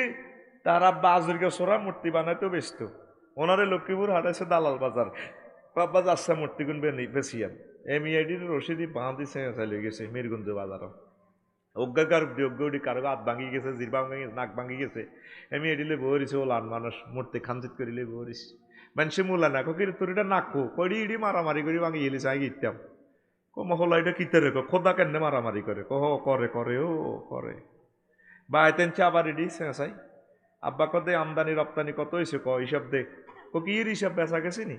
তার আব্বা আজুরকে সোরা মূর্তি বানাইতেও ব্যস্ত। ওনারে লক্ষ্মীপুর হাটাইছে দালাল বাজার, বাবা যাচ্ছে মূর্তি গুনবে বেশিয়ান এমইআইডির রশিদি বাঁ দিছে চালিয়ে গেছে মিরগঞ্জ বাজার। অজ্ঞাকার অজ্ঞি কারো হাত ভাঙি গেছে, জিরবা ভাঙি গেছে, নাক ভাঙি গেছে। এমইআইডিলে বহরিছে, ও লান মানুষ মূর্তি খানচিত করিলে বহরিস মানুষে মূলা না কি তোর এটা নাকো করি ইডি মারামারি করি ভাঙি গেলিস আগে ইতাম মহলা এটা কিতে রেখো খোদা কেন মারামারি করে কহ করে করে ও করে বা এতেন আবার ইডি চেঁচাই। আব্বা কদে আমদানি রপ্তানি কত হয়েছে ক হিসাব দে, ও কি হিসাব বেচা গেছে নি,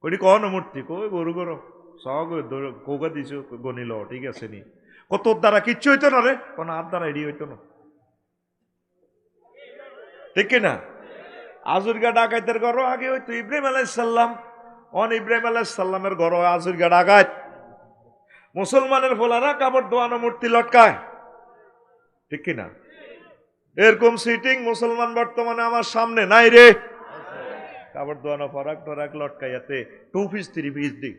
কই কহ না মূর্তি কই গরু গরু সব কোগা দিছ গনিল ঠিক আছে নি, কত দ্বারা কিচ্ছু হইতো না রে, কোন আর দ্বারা এডি হইতো না, ঠিক কিনা? আজুরগা ডাকাইতের ঘর আগে হইতো ইব্রাহিম আলাইহিস সালাম, অন ইব্রাহিম আলাইহিস সালামের ঘর আজুরগা ডাকাত। মুসলমানের ফোলারা কাপড় দোয়ানো মূর্তি লটকায়, ঠিক কিনা? এরকম সিটিং মুসলমান বর্তমানে আমার সামনে নাই রে, কাপড় দোয়ানো ফরাক টরাক লটকাইয়াতে 2 পিস 3 পিস দি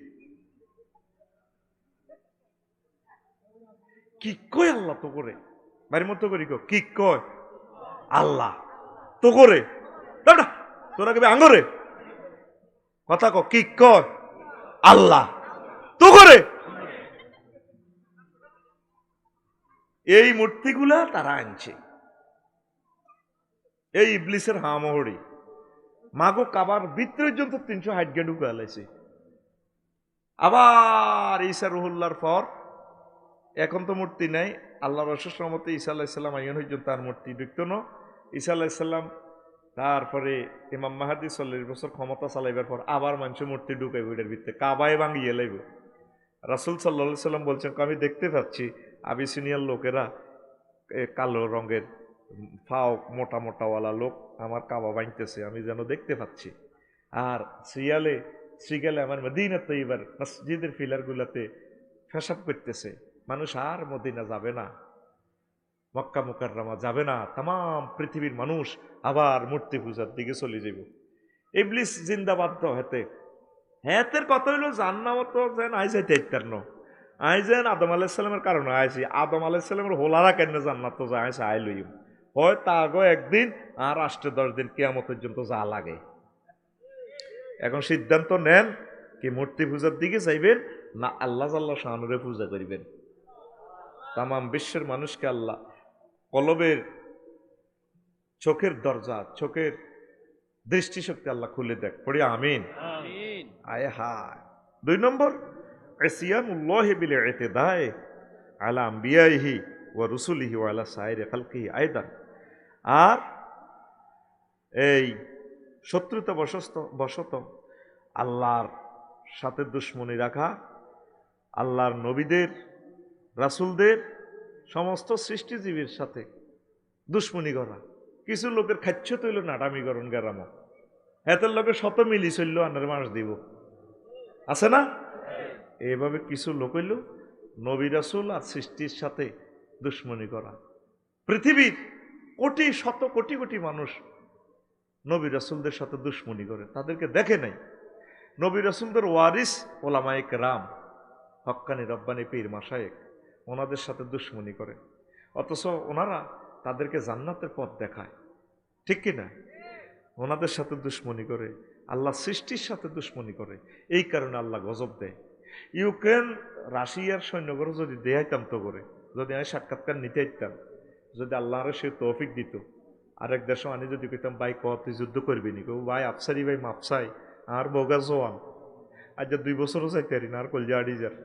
কি কয় আল্লাহ তো করে বাড়ির মতো করি কি কয় আল্লাহ তো করে তোরা কেবে আঙ্গরে কথা ক কি কয় আল্লাহ তো করে এই মূর্তিগুলা তারা আনছে, এই ইবলিসের হামহড়ি মাগো কাবার ভিতরে পর্যন্ত 360 গেট ঢুকে আলাইছে। আবার ঈসা রুহুল্লাহর পর এখন তো মূর্তি নাই, আল্লাহ রসুল রহমতে ঈসা আলাইসাল্লাম আইন হইজন তার মূর্তি ঢুকত না। ঈসা আলাইসাল্লাম তারপরে ইমাম মাহাদি 40 বছর ক্ষমতা চালাইবার পর আবার মানুষের মূর্তি ঢুকাইব এটার ভিতরে, কাবায় ভাঙিয়ে লাইব। রাসূল সাল্লাল্লাহু সাল্লাম বলছেন আমি দেখতে পাচ্ছি আবিসিনিয়ার লোকেরা কালো রঙের ফাও মোটা মোটাওয়ালা লোক আমার কাবা ভাঙতেছে, আমি যেন দেখতে পাচ্ছি। আর শ্রীগালে আমার মদিনা তৈবার মসজিদের ফিলারগুলোতে ফেসাব করতেছে, মানুষ আর মদিনা যাবে না, মক্কা মুকাররমা যাবে না, তাম পৃথিবীর মানুষ আবার মূর্তি পূজার দিকে চলে যাব। ইবলিস জিন্দাবাদ হেতে হেতের কথা হইল জান্নাত যেন আই যাইতে ইত্যার ন আই যেন আদম আলাইসাল্লামের কারণে আইছি, আদম আলাইসাল্লামের হোলারা কেন জান্নাত যা আইসে আই লইম হয় তা আগো একদিন আর 8-10 দিন কিয়ামত পর্যন্ত যা লাগে। এখন সিদ্ধান্ত নেন কি মূর্তি পূজার দিকে যাইবেন না আল্লাহ আল্লাহ শানুরে পূজা করিবেন। তাম বিশ্বের মানুষকে আল্লাহ কলবের চোখের দরজা, চোখের দৃষ্টিশক্তি আল্লাহ খুলে দেখ, পড়ি আমিন। আয় হায়। 2 নম্বর ইসিয়ানুল্লাহি বিল ইতিদায়ে আলা আম্বিয়াইহি ওয়া রুসুলিহি ওয়া আলা সাইরি খালকিহি আইদান। আর এই শত্রুতা বশত আল্লাহর সাথে দুশ্মনী রাখা, আল্লাহর নবীদের রাসূলদের সমস্ত সৃষ্টিজীবীর সাথে দুশ্মনী করা। কিছু লোকের খাচ্ছ তৈল নাটামি করণ গেরাম, এতের লোকের শত মিলি চলল আনার মাস দিব, আছে না? এইভাবে কিছু লোক হইল নবী রাসূল আর সৃষ্টির সাথে দুশ্মনী করা। পৃথিবীর কোটি শত কোটি কোটি মানুষ নবী রাসূলদের সাথে দুশ্মনী করে, তাদেরকে দেখে নাই। নবী রাসূলদের ওয়ারিস ওলামায়ে কেরাম, হক্কানি রব্বানি পীর মাশায়েখ, ওনাদের সাথে দুশ্মনী করে, অথচ ওনারা তাদেরকে জান্নাতের পথ দেখায়, ঠিক কিনা? ওনাদের সাথে দুশ্মনী করে, আল্লাহ সৃষ্টির সাথে দুশ্মনী করে। এই কারণে আল্লাহ গজব দেয়। ইউক্রেন রাশিয়ার সৈন্যগর যদি দেয়াইতাম তো করে, যদি আমি সাক্ষাৎকার নিতে ইতাম, যদি আল্লাহর সে তৌফিক দিত, আরেক দেশও আনি যদি কইতাম ভাই ক তুই যুদ্ধ করবি নি, কেউ ভাই আফসারি ভাই মাপসাই আর বগা জোয়ান আজ 2 বছরও যাইতে পারি না, আর কলজা আড়ি যার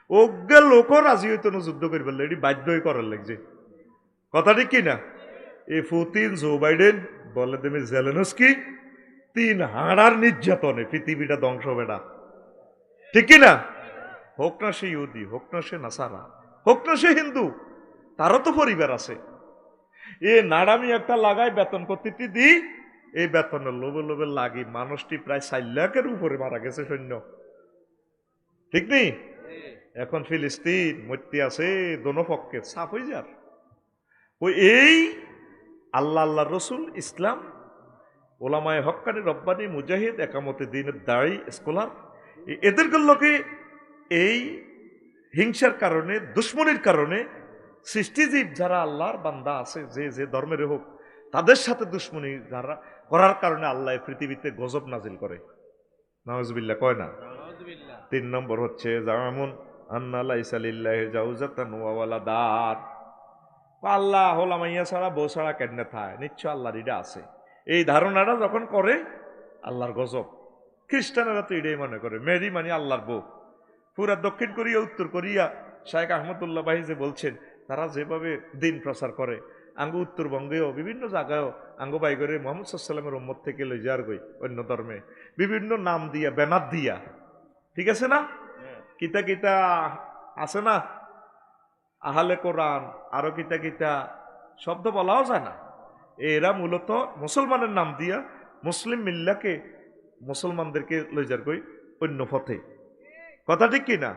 ওগে লোক রাজি হইতো না যুদ্ধ করবার, এটি বাধ্য হয়ে করার লাগছে। কথা ঠিক কিনা? এই পুতিন, জো বাইডেন, বলে তুমি জেলেনস্কি 3 হাড়ার নির্যাতনে পৃথিবীটা ধ্বংস বেড়া, ঠিক কিনা? হোক না সে ইহুদি, হোক না সে নাসারা, হোক না সে হিন্দু, তারও তো পরিবার আছে। এ নাড়ামি একটা লাগাই বেতন কর্তৃত্ব দিই, এই বেতনের লোভে লোভে লাগি মানুষটি প্রায় 4 লাখের উপরে মারা গেছে সৈন্য, ঠিক নেই? এখন ফিলিস্তিন মধ্যে আছে দোনো পক্ষে সাফ হয়ে যার। ওই এই আল্লাহ আল্লাহ রসুল ইসলাম ওলামায়ে হক্কানি রব্বানি মুজাহিদ একামতে দিনের দায়ী স্কলার এদের লোকে এই হিংসার কারণে, দুশ্মনির কারণে সৃষ্টিজীব যারা আল্লাহর বান্দা আছে, যে যে ধর্মের হোক, তাদের সাথে দুশ্মনী যারা করার কারণে আল্লাহ পৃথিবীতে গজব নাজিল করে। নাউজুবিল্লাহ কয় না? 3 নম্বর হচ্ছে জামামুন আন্না লাইসা লিল্লাহি জাওজাতান ওয়া ওয়ালাদাত। আল্লাহ হলা মাইয়া ছাড়া বউ ছাড়া কেন থায়, নিশ্চয় আল্লাহর এটা আছে। এই ধারণাটা যখন করে আল্লাহর গজব। খ্রিস্টানেরা তো এটাই মনে করে মেরি মানে আল্লাহর বউ। পুরা দক্ষিণ কোরিয়া, উত্তর কোরিয়া, শায়েখ আহমদুল্লাহ ভাই যে বলছেন, তারা যেভাবে দিন প্রচার করে, আঙ্গ উত্তরবঙ্গেও বিভিন্ন জায়গায়ও আঙ্গ বাই করে মোহাম্মদ সাল্লামের উম্মত থেকে লই যার গই অন্য ধর্মে বিভিন্ন নাম দিয়া, ব্যানার দিয়া, ঠিক আছে না? কিতা কিতা আছে না, আহলে কোরআন, আরো কিতা কিতা শব্দ বলাও যায় না। এরা মূলত মুসলমানের নাম দিয়া মুসলিম মিল্লাকে, মুসলমানদেরকে লই যার গই অন্য পথে। কথা ঠিক কিনা?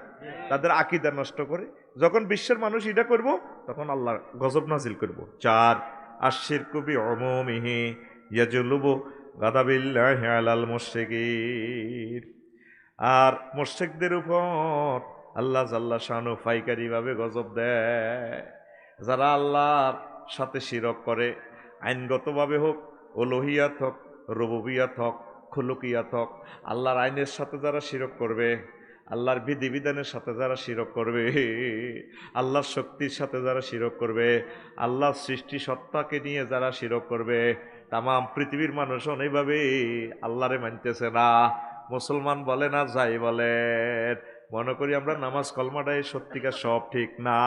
তাদের আকীদা নষ্ট করে। যখন বিশ্বের মানুষ এটা করব, তখন আল্লাহ গজব নাজিল করব। 4 আশিরকু বিউমুমিহি ইয়াজলুবু গাদাবিল্লাহি আলাল মুশরিকিন। আর মুশরিকদের উপর আল্লাহ জাল্লা শানু পাইকারি ভাবে গজব দেয়। যারা আল্লাহর সাথে শিরক করে, আইনগতভাবে হোক, উলুহিয়াত হোক, রুবুবিয়াত হোক, খুলুকিয়াত হোক, আল্লাহর আইনের সাথে যারা শিরক করবে, আল্লাহর বিধিবিধানের সাথে যারা শিরক করবে, আল্লাহর শক্তির সাথে যারা শিরক করবে, আল্লাহর সৃষ্টি সত্তাকে নিয়ে যারা শিরক করবে, তাম পৃথিবীর মানুষ অনেকভাবে আল্লাহরে মানতেছে না। মুসলমান বলে না যাই বলেন, মনে করি আমরা নামাজ কলমাটাই সত্যিকার সব ঠিক না।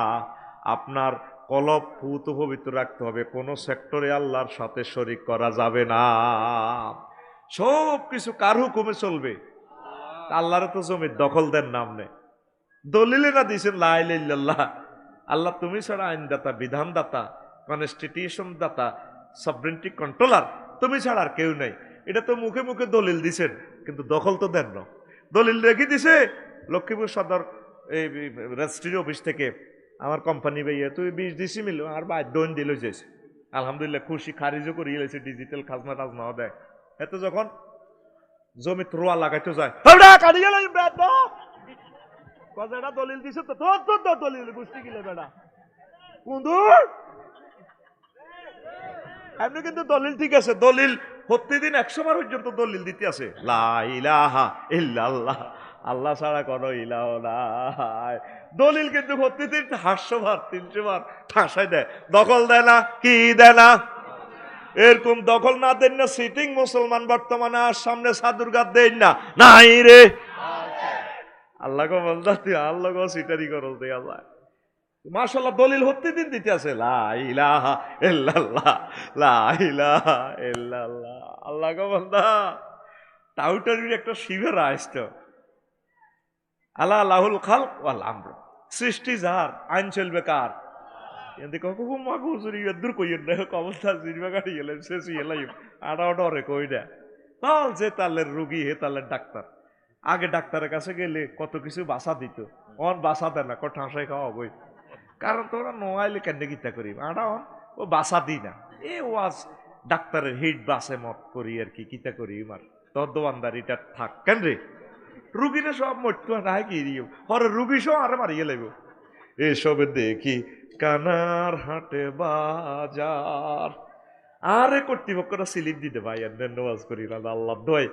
আপনার কলব পুত পবিত্র রাখতে হবে, কোনো সেক্টরে আল্লাহর সাথে শরিক করা যাবে না। সব কিছু কার হুকুমে চলবে? আল্লাহর তো জমির দখল দেন না, আপনি দলিলে না দিয়েছেন লা ইলাহা ইল্লাল্লাহ। আল্লাহ তুমি ছাড়া আইনদাতা, বিধানদাতা, কনস্টিটিউশন দাতা, সভরেন্টি কন্ট্রোলার তুমি ছাড়া আর কেউ নাই। এটা তো মুখে মুখে দলিল দিছেন, কিন্তু দখল তো দেন না। দলিল রেখে দিছে লক্ষ্মীপুর সদর এই রেজিস্ট্রি অফিস থেকে, আমার কোম্পানি ভাইয়া তুই 20 দিছি মিল আর দৈন দিল যাইছে, আলহামদুলিল্লাহ খুশি, খারিজও করিয়ে লেছে, ডিজিটাল খাজনা টাজনাও দেয়। এত যখন জমি রোয়া লাগাইতে যায়, দলিল দিছে তো তোর দলিল গোষ্ঠী গিলে বেড়া কুন্দুর। এমনি কিন্তু দলিল ঠিক আছে, দলিল প্রতিদিন 100 বার পর্যন্ত দলিল দিতে আছে, লা ইলাহা ইল্লাল্লাহ, আল্লাহ ছাড়া কোনো ইলাহ নাই। দলিল কিন্তু প্রতিদিন 800 বার 300 বার ঠাসাই দেয়, দখল দেয় না। কি দেয় না? এরকম দখল না দেন না সিটিং মুসলমান বর্তমানে আর সামনে সাদুরগাত দেন না, নাই রে আল্লাহ গো বলদা তুই আল্লাহ গো সিটারি করো দেয়া যায়। মাশাআল্লাহ দলিল প্রতিদিন দিতে আছে, লা ইলাহা ইল্লাল্লাহ, লা ইলাহা ইল্লাল্লাহ। আল্লাহ গো বলদা টাউটারির একটা শিবের আসতো, আলা লাহুল খালক ওয়াল আমর, সৃষ্টি যার, আইন চলবে কার? এতে কখন মাগু জুরি দূর কইয়েন না, কবলদার জিরবা গাড়ি গেলেন শেষ এলাই আড়া ডরে কই না। তাল যে তালের রুগী হে তালের ডাক্তার, আগে ডাক্তারের কাছে গেলে কত কিছু বাসা দিত, অন বাসা দেয় না, ঠাঁসাই খাওয়া বই, কারণ তোরা নোয়াইলে কেন গীতা করি আড়া অন ও বাসা দিই না। এ ওয়াজ ডাক্তারের হিট বাসে মত করি আর কি কিতা করি মার তোর দোয়ানদারিটা থাক কেন রে, রুগীরা সব মরতো না কি হরে রুগী সব আরে মারিয়ে লাগবো। এসব দেখি কানার হাটে বাজার, আরে কর্তৃপক্ষরা স্লিপ দিতে ভাই এমনি নোয়াজ করি না আল্লাহ দয়,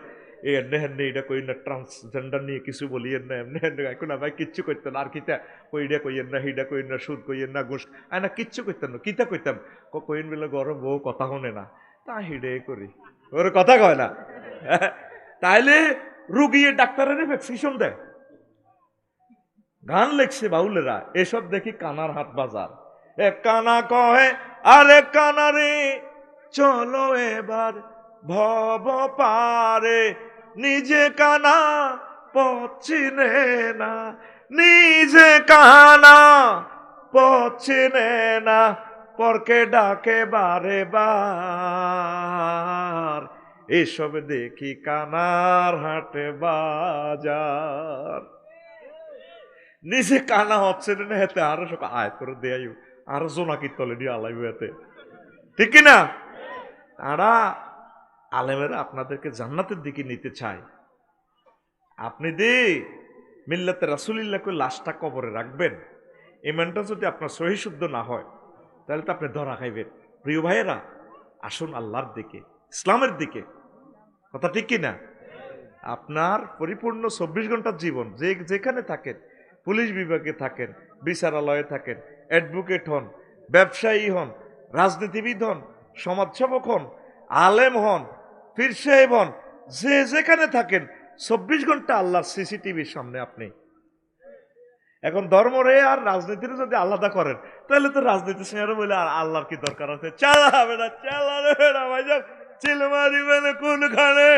এমনি হেমনি এটা কই না, ট্রান্সজেন্ডার নিয়ে কিছু বলি না, এমনি হেমনি এখন ভাই কিচ্ছু করতেন না, আর কিতা কইটা কইয়েন না, হিডা কইন না, সুদ কইয়েন না, ঘুষ না কিচ্ছু করতেন না, কিতা কইতাম কইন বেলা গরম বউ কথা শোনে না, তা হিডে করি ওর কথা কয় না। তাইলে রুগী ডাক্তারের ভ্যাকসিনেশন দেয়, গান লেখছে বাউলেরা, এসব দেখি কানার হাট বাজার। এ কানা কহে আরে কানারে চলো এবার ভব পারে, নিজে কানা পচিনে না, নিজে কানা পচিনে না, পরকে ডাকে বারে বার, এসব দেখি কানার হাটে বাজার। নিজে কানা হচ্ছে না হেতে আরো সব আয় করে দেয়, আরো জোনাকি তলে দিয়ে আলাইব হেতে, ঠিক কিনা? তারা আলেমেরা আপনাদেরকে জান্নাতের দিকে নিতে চায়। আপনি দি মিল্লাতে রাসূলুল্লাহকে লাশটা কবরে রাখবেন, ইমানটা যদি আপনার সহি শুদ্ধ না হয় তাহলে তো আপনি ধরা খাইবেন। প্রিয় ভাইয়েরা আসুন আল্লাহর দিকে, ইসলামের দিকে, কথা ঠিক কিনা? আপনার পরিপূর্ণ 24 ঘন্টার জীবন যেখানে থাকেন, পুলিশ বিভাগে থাকেন, বিচারালয়ে থাকেন, অ্যাডভোকেট হন, ব্যবসায়ী হন, রাজনীতিবিদ হন, সমাজসেবক হন, আলেম হন, পীর সাহেব হন, যেখানে থাকেন 24 ঘন্টা আল্লাহর সিসিটিভির সামনে আপনি। এখন ধর্মরে আর রাজনীতির যদি আলাদা করেন তাহলে তো রাজনীতি সিংহারে বলে আর আল্লাহর কি দরকার আছে, চালা বেটা চালা রে বেটা ভাইজান চিল মারিবেন কোনখানে,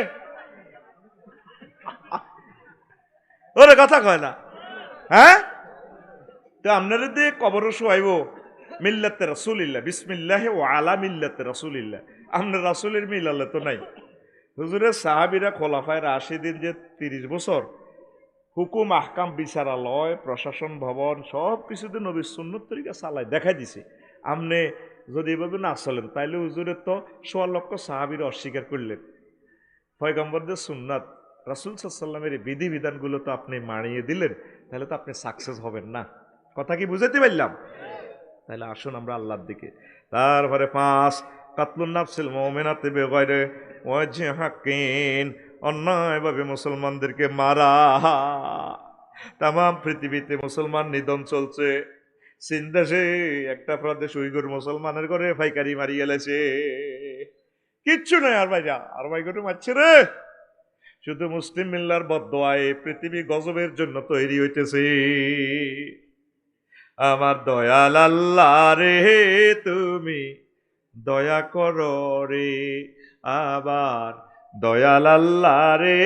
ওরে কথা কয় না। হ্যাঁ তো আপনারা দিয়ে কবর শোয়াইব মিল্লাতে রাসূলিল্লাহ, বিসমিল্লাহি ওয়া আলা মিল্লাতে রাসূলিল্লাহ, আপনার রাসূলের মিলালে তো নাই। হুজুরের সাহাবীরা খোলাফায়ে রাশিদিন যে 30 বছর হুকুম আহকাম বিচারালয় প্রশাসন ভবন সব কিছুতে নবীর সুন্নত তরিকা চালায় দেখাই দিছে। আপনি যদি এভাবে না চলেন তাইলে হুজুরের তো 1.25 লক্ষ সাহাবীরা অস্বীকার করলেন। পয়গম্বরদের সুন্নাত রাসূল সাল্লাল্লাহু আলাইহি ওয়াসাল্লামের বিধিবিধানগুলো তো আপনি মানিয়ে দিলেন, তাহলে তো আপনি সাকসেস হবেন না। কথা কি বুঝাতে পারলাম? তাহলে আসুন আমরা আল্লাহর দিকে। তারপরে 5 কাতলুন নাফসিল মুমিনাতি বিগাইরি ওয়াজহি হাক্কিন, অন্যায়ভাবে মুসলমানদেরকে মারা, তাম পৃথিবীতে মুসলমান নিধন চলছে। চীন দেশে একটা প্রদেশ উইগুর মুসলমানের ঘরে ফাইকারি মারি গেলেছে, কিচ্ছু নাই আর ভাইরা, আর ভাই করে মারছে রে। শুধু মুসলিম মিল্লার বদদোয়ায় পৃথিবী গজবের জন্য তৈরি হইতেছে। আমার দয়াল আল্লাহ রে তুমি দয়া করো রে, আবার দয়াল আল্লাহ রে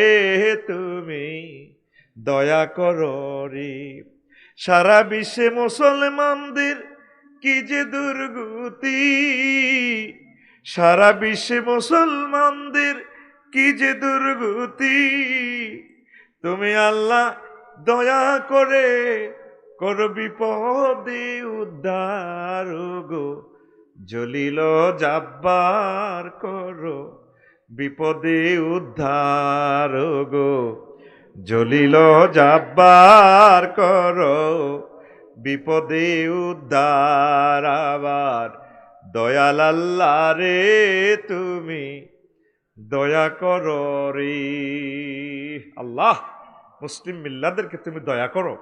তুমি দয়া করো রে। সারা বিশ্বে মুসলমানদের কি যে দুর্গতি, সারা বিশ্বে মুসলমানদের কি যে দুর্গতি, তুমি আল্লাহ দয়া করে করো বিপদে উদ্ধার গো, জলিল জাব্বার করো বিপদে উদ্ধার গো, জলিল জাব্বার করো বিপদে উদ্ধার। আবার দয়াল আল্লাহ রে তুমি দয়া করো রে। আল্লাহ মুসলিম মিল্লাদেরকে তুমি দয়া করো,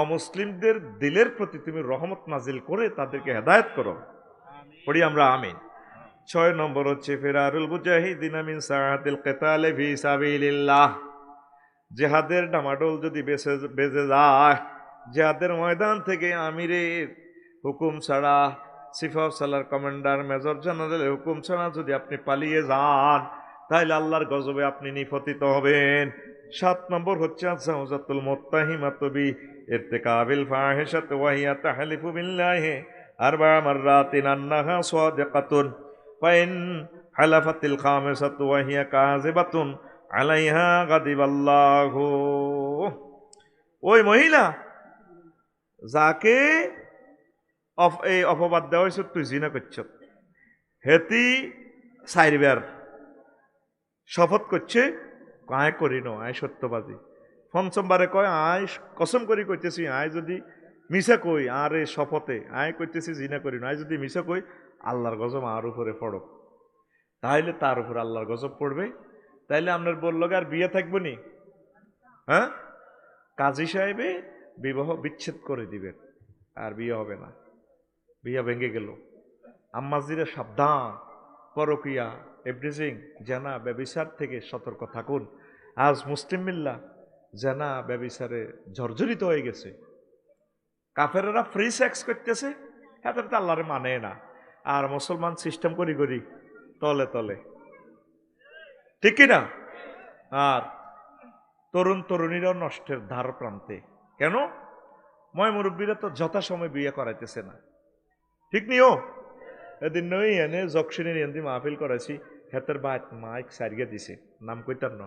অমুসলিমদের দিলের প্রতি তুমি রহমত নাজিল করে তাদেরকে হেদায়েত করো। পড়ি আমরা আমিন। 6 নম্বর হচ্ছে ফিরারুল মুজাহিদিন মিন সাআতিল কিতাল ফি সাবিলিল্লাহ। জিহাদের ডামাডোল যদি বেজে যায়, জিহাদের ময়দান থেকে আমিরের হুকুম ছাড়া, চিফ অফ সালার কমান্ডার মেজর জেনারেলের হুকুম ছাড়া যদি আপনি পালিয়ে যান, তাহলে আল্লাহর গজবে আপনি নিপতিত হবেন। 7 নম্বর হচ্ছে আযাউজাতুল মুত্তাহিমাতু বি ইরতিকাবিল ফাহিশাত ওয়া হিয়া তাহলিফু বিল্লাহি আরবা মাররাতিন আন্নাহা সাদিকাতুন ফাইন হালাফাতিল খামিসাতু ওয়া হিয়া কাযিবাতুন আলাইহা গাদিবাল্লাহু। ওই মহিলা যাকে এই অপবাদ দেওয়া হয়েছে তুই জিনা করছ, হেতি 4 বার শপথ করছে, আয় করি ন, আয় সত্যবাদী। 5মবারে কয় আয় কসম করি কইতেছি, আয় যদি মিছা কই আর এই শপথে আয় কইতেছি জিনা করি না, আয় যদি মিছা কই আল্লাহর গজব আর উপরে পড়ক। তাইলে তার উপর আল্লাহর গজব পড়বে। তাইলে আপনার বলল আর বিয়ে থাকবো নি? হ্যাঁ, কাজী সাহেবে বিবাহ বিচ্ছেদ করে দিবেন, আর বিয়ে হবে না, বিয়ে ভেঙে গেল। আম্মাজিরা সাবধান, পরকিয়া, এভরিথিং, জানা ব্যভিচার থেকে সতর্ক থাকুন। আজ মুসলিম মিল্লা জানা ব্যভিচারে জর্জরিত হয়ে গেছে। কাফেরেরা ফ্রি সেক্স করতেছে, এত আল্লাহরে মানে না, আর মুসলমান সিস্টেম করি করি তলে তলে, ঠিক কিনা? আর তরুণ তরুণীরাও নষ্টের ধার প্রান্তে। কেন? ময় মুরব্বীরা তো যথাসময় বিয়ে করাইতেছে না, ঠিক নিও। এদিন নই এনে জকশনের এনে মাহফিল করাইছি, হেতের বাইত মাইক সারিয়ে দিছে, নাম কইতার ন,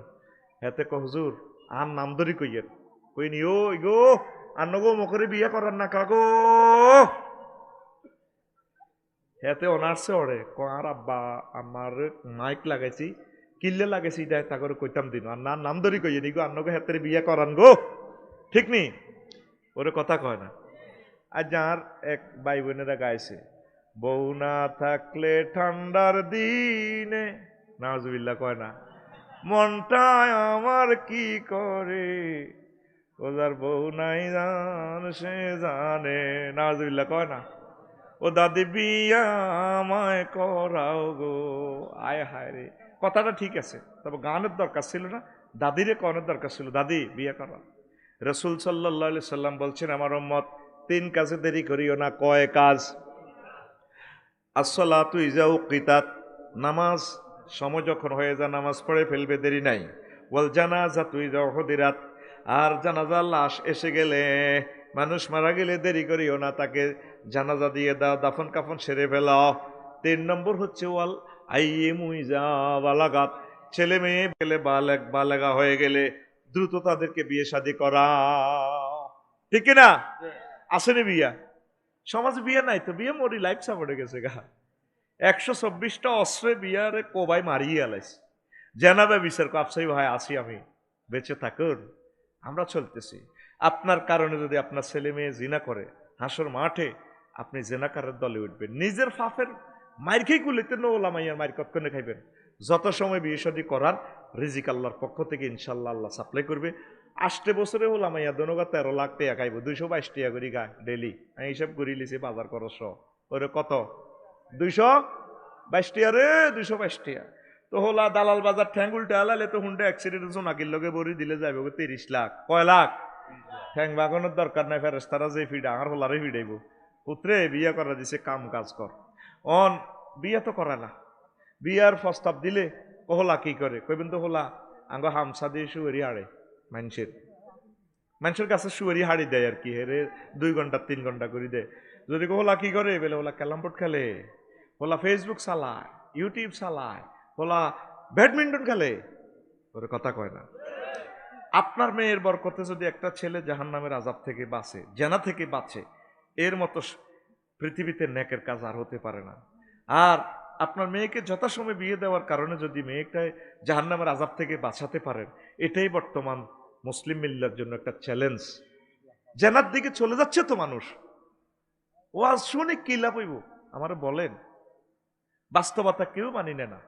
হেতে হুজুর আর নাম ধরি কইয়ের কই নি, ও গো আন্নগো মকরে বিয়ে করার না কাগো। হেতে অনার্সে ওরে আর আব্বা আমার মাইক লাগাইছি, কিল্লে লাগাইছি, দেয় তা করে কইতাম দিন আর না নাম ধরি কইয়ে নি গো, আন্নগো হেতের বিয়ে করান গো, ঠিক নি? ওরে কথা কয় না। আর যার এক ভাই বোনেরা গাইছে, বউ না থাকলে ঠান্ডার দিনে, নাউজুবিল্লাহ কয় না, মনটায় আমার কি করে, ও যার বউ নাই জান সে জানে, নাউজুবিল্লাহ কয় না। ও দাদি বিয়া আমায় করাও গো, আয় হায় রে। কথাটা ঠিক আছে, তবে গানের দরকার ছিল না, দাদিরে কনের দরকার ছিল, দাদি বিয়ে করা। রসুল সাল্লাল্লাহু আলাইহি সাল্লাম বলছেন, আমার উম্মত 3 কাজে দেরি করিও না। কয় কাজ? আসসালাতু ইজা উকিতাত, নামাজ সময় যখন হয়ে যায় নামাজ পড়ে ফেলবে, দেরি নাই। ওয়াল জানাজাতু ইজা হুদিরাত, আর জানাজার লাশ এসে গেলে, মানুষ মারা গেলে দেরি করিও না, তাকে জানাজা দিয়ে দাও, দাফন কাফন সেরে ফেলাও। 3 নম্বর হচ্ছে ওয়াল আইয়িমু ইজা বালাগাত, ছেলে মেয়ে গেলে বালেগা হয়ে গেলে দ্রুত তাদেরকে বিয়ে শাদী করা, ঠিক না? আসেনি বিয়া? সমাজে বিয়ে নাই তো, বিয়ে মরি লাইফ সাপোর্টে গেছে গা। 124টা অস্ত্রে বিয়ারে কোবাই মারিয়ে আলাইছে। জানাবে বিচার কাপসাই ভাই আসি আমি, বেঁচে থাকুন, আমরা চলতেছি। আপনার কারণে যদি আপনার ছেলে মেয়ে জিনা করে, হাসর মাঠে আপনি জেনাকারের দলে উঠবেন। নিজের ফাফের মায়ের খেয়ে কুলিতে নোলামাইয়ার মায়ের কক্ষণে খাইবেন। যত সময় বিয়ে শাদী করার রিজিক আল্লাহর পক্ষ থেকে ইনশাল্লাহ আল্লাহ সাপ্লাই করবে। 8 বছরে হলাম মাইয়া দনগা 13 লাখ টাকা খাইব, 222 টাকা করে খায় ডেলি। আমি হিসাব করে লিছি বাজার খরচ ওরে কত, 222 টাকা রে, 222 টাকা। তো হলা দালাল বাজার ঠ্যাং উল্টে হালালে তো হুন্ডা অ্যাক্সিডেন্ট জোনাকির লগে বড়ি দিলে যাইব 30 লাখ। কয় লাখ? ঠ্যাং বাগানোর দরকার নাই, ফেরেস্তারা যে ফিডা আর হলারে ফিডাইব। পুত্রে বিয়া করা দিছে, কাম কাজ কর। অন বিয়া তো করা না, বিয়ার প্রস্তাব দিলে কহলা কি করে কইবেন তো হলা আঙ্গ হামসা দিয়ে শুয়ারি হাড়ে মানুষের কাছে শুয়ারি হাড়ি দেয় আর কি, হেরে 2 ঘন্টা 3 ঘন্টা করে দেয়। যদি কহলা কি করে বলে হলা ক্যালামবোর্ড খেলে, হলা ফেসবুক চালায়, ইউটিউব চালায়, হলা ব্যাডমিন্টন খেলে, ওরে কথা কয় না। আপনার মেয়ের বরকতে যদি একটা ছেলে জাহান্নামের আযাব থেকে বাঁচে, জেনা থেকে বাঁচে, এর মতো পৃথিবীতে নেকের কাজ আর হতে পারে না। আর আপনার মেয়েকে যথাসময়ে বিয়ে দেওয়ার কারণে যদি মেয়েটাই জাহান্নামের আযাব থেকে বাঁচাতে পারেন, এটাই বর্তমান মুসলিম মিল্লার জন্য একটা চ্যালেঞ্জ। জেনার দিকে চলে যাচ্ছে তো মানুষ, ওয়াজ শুনে কি লাভ হইব? আমার বলেন, বাস্তবতা কেউ মানি না।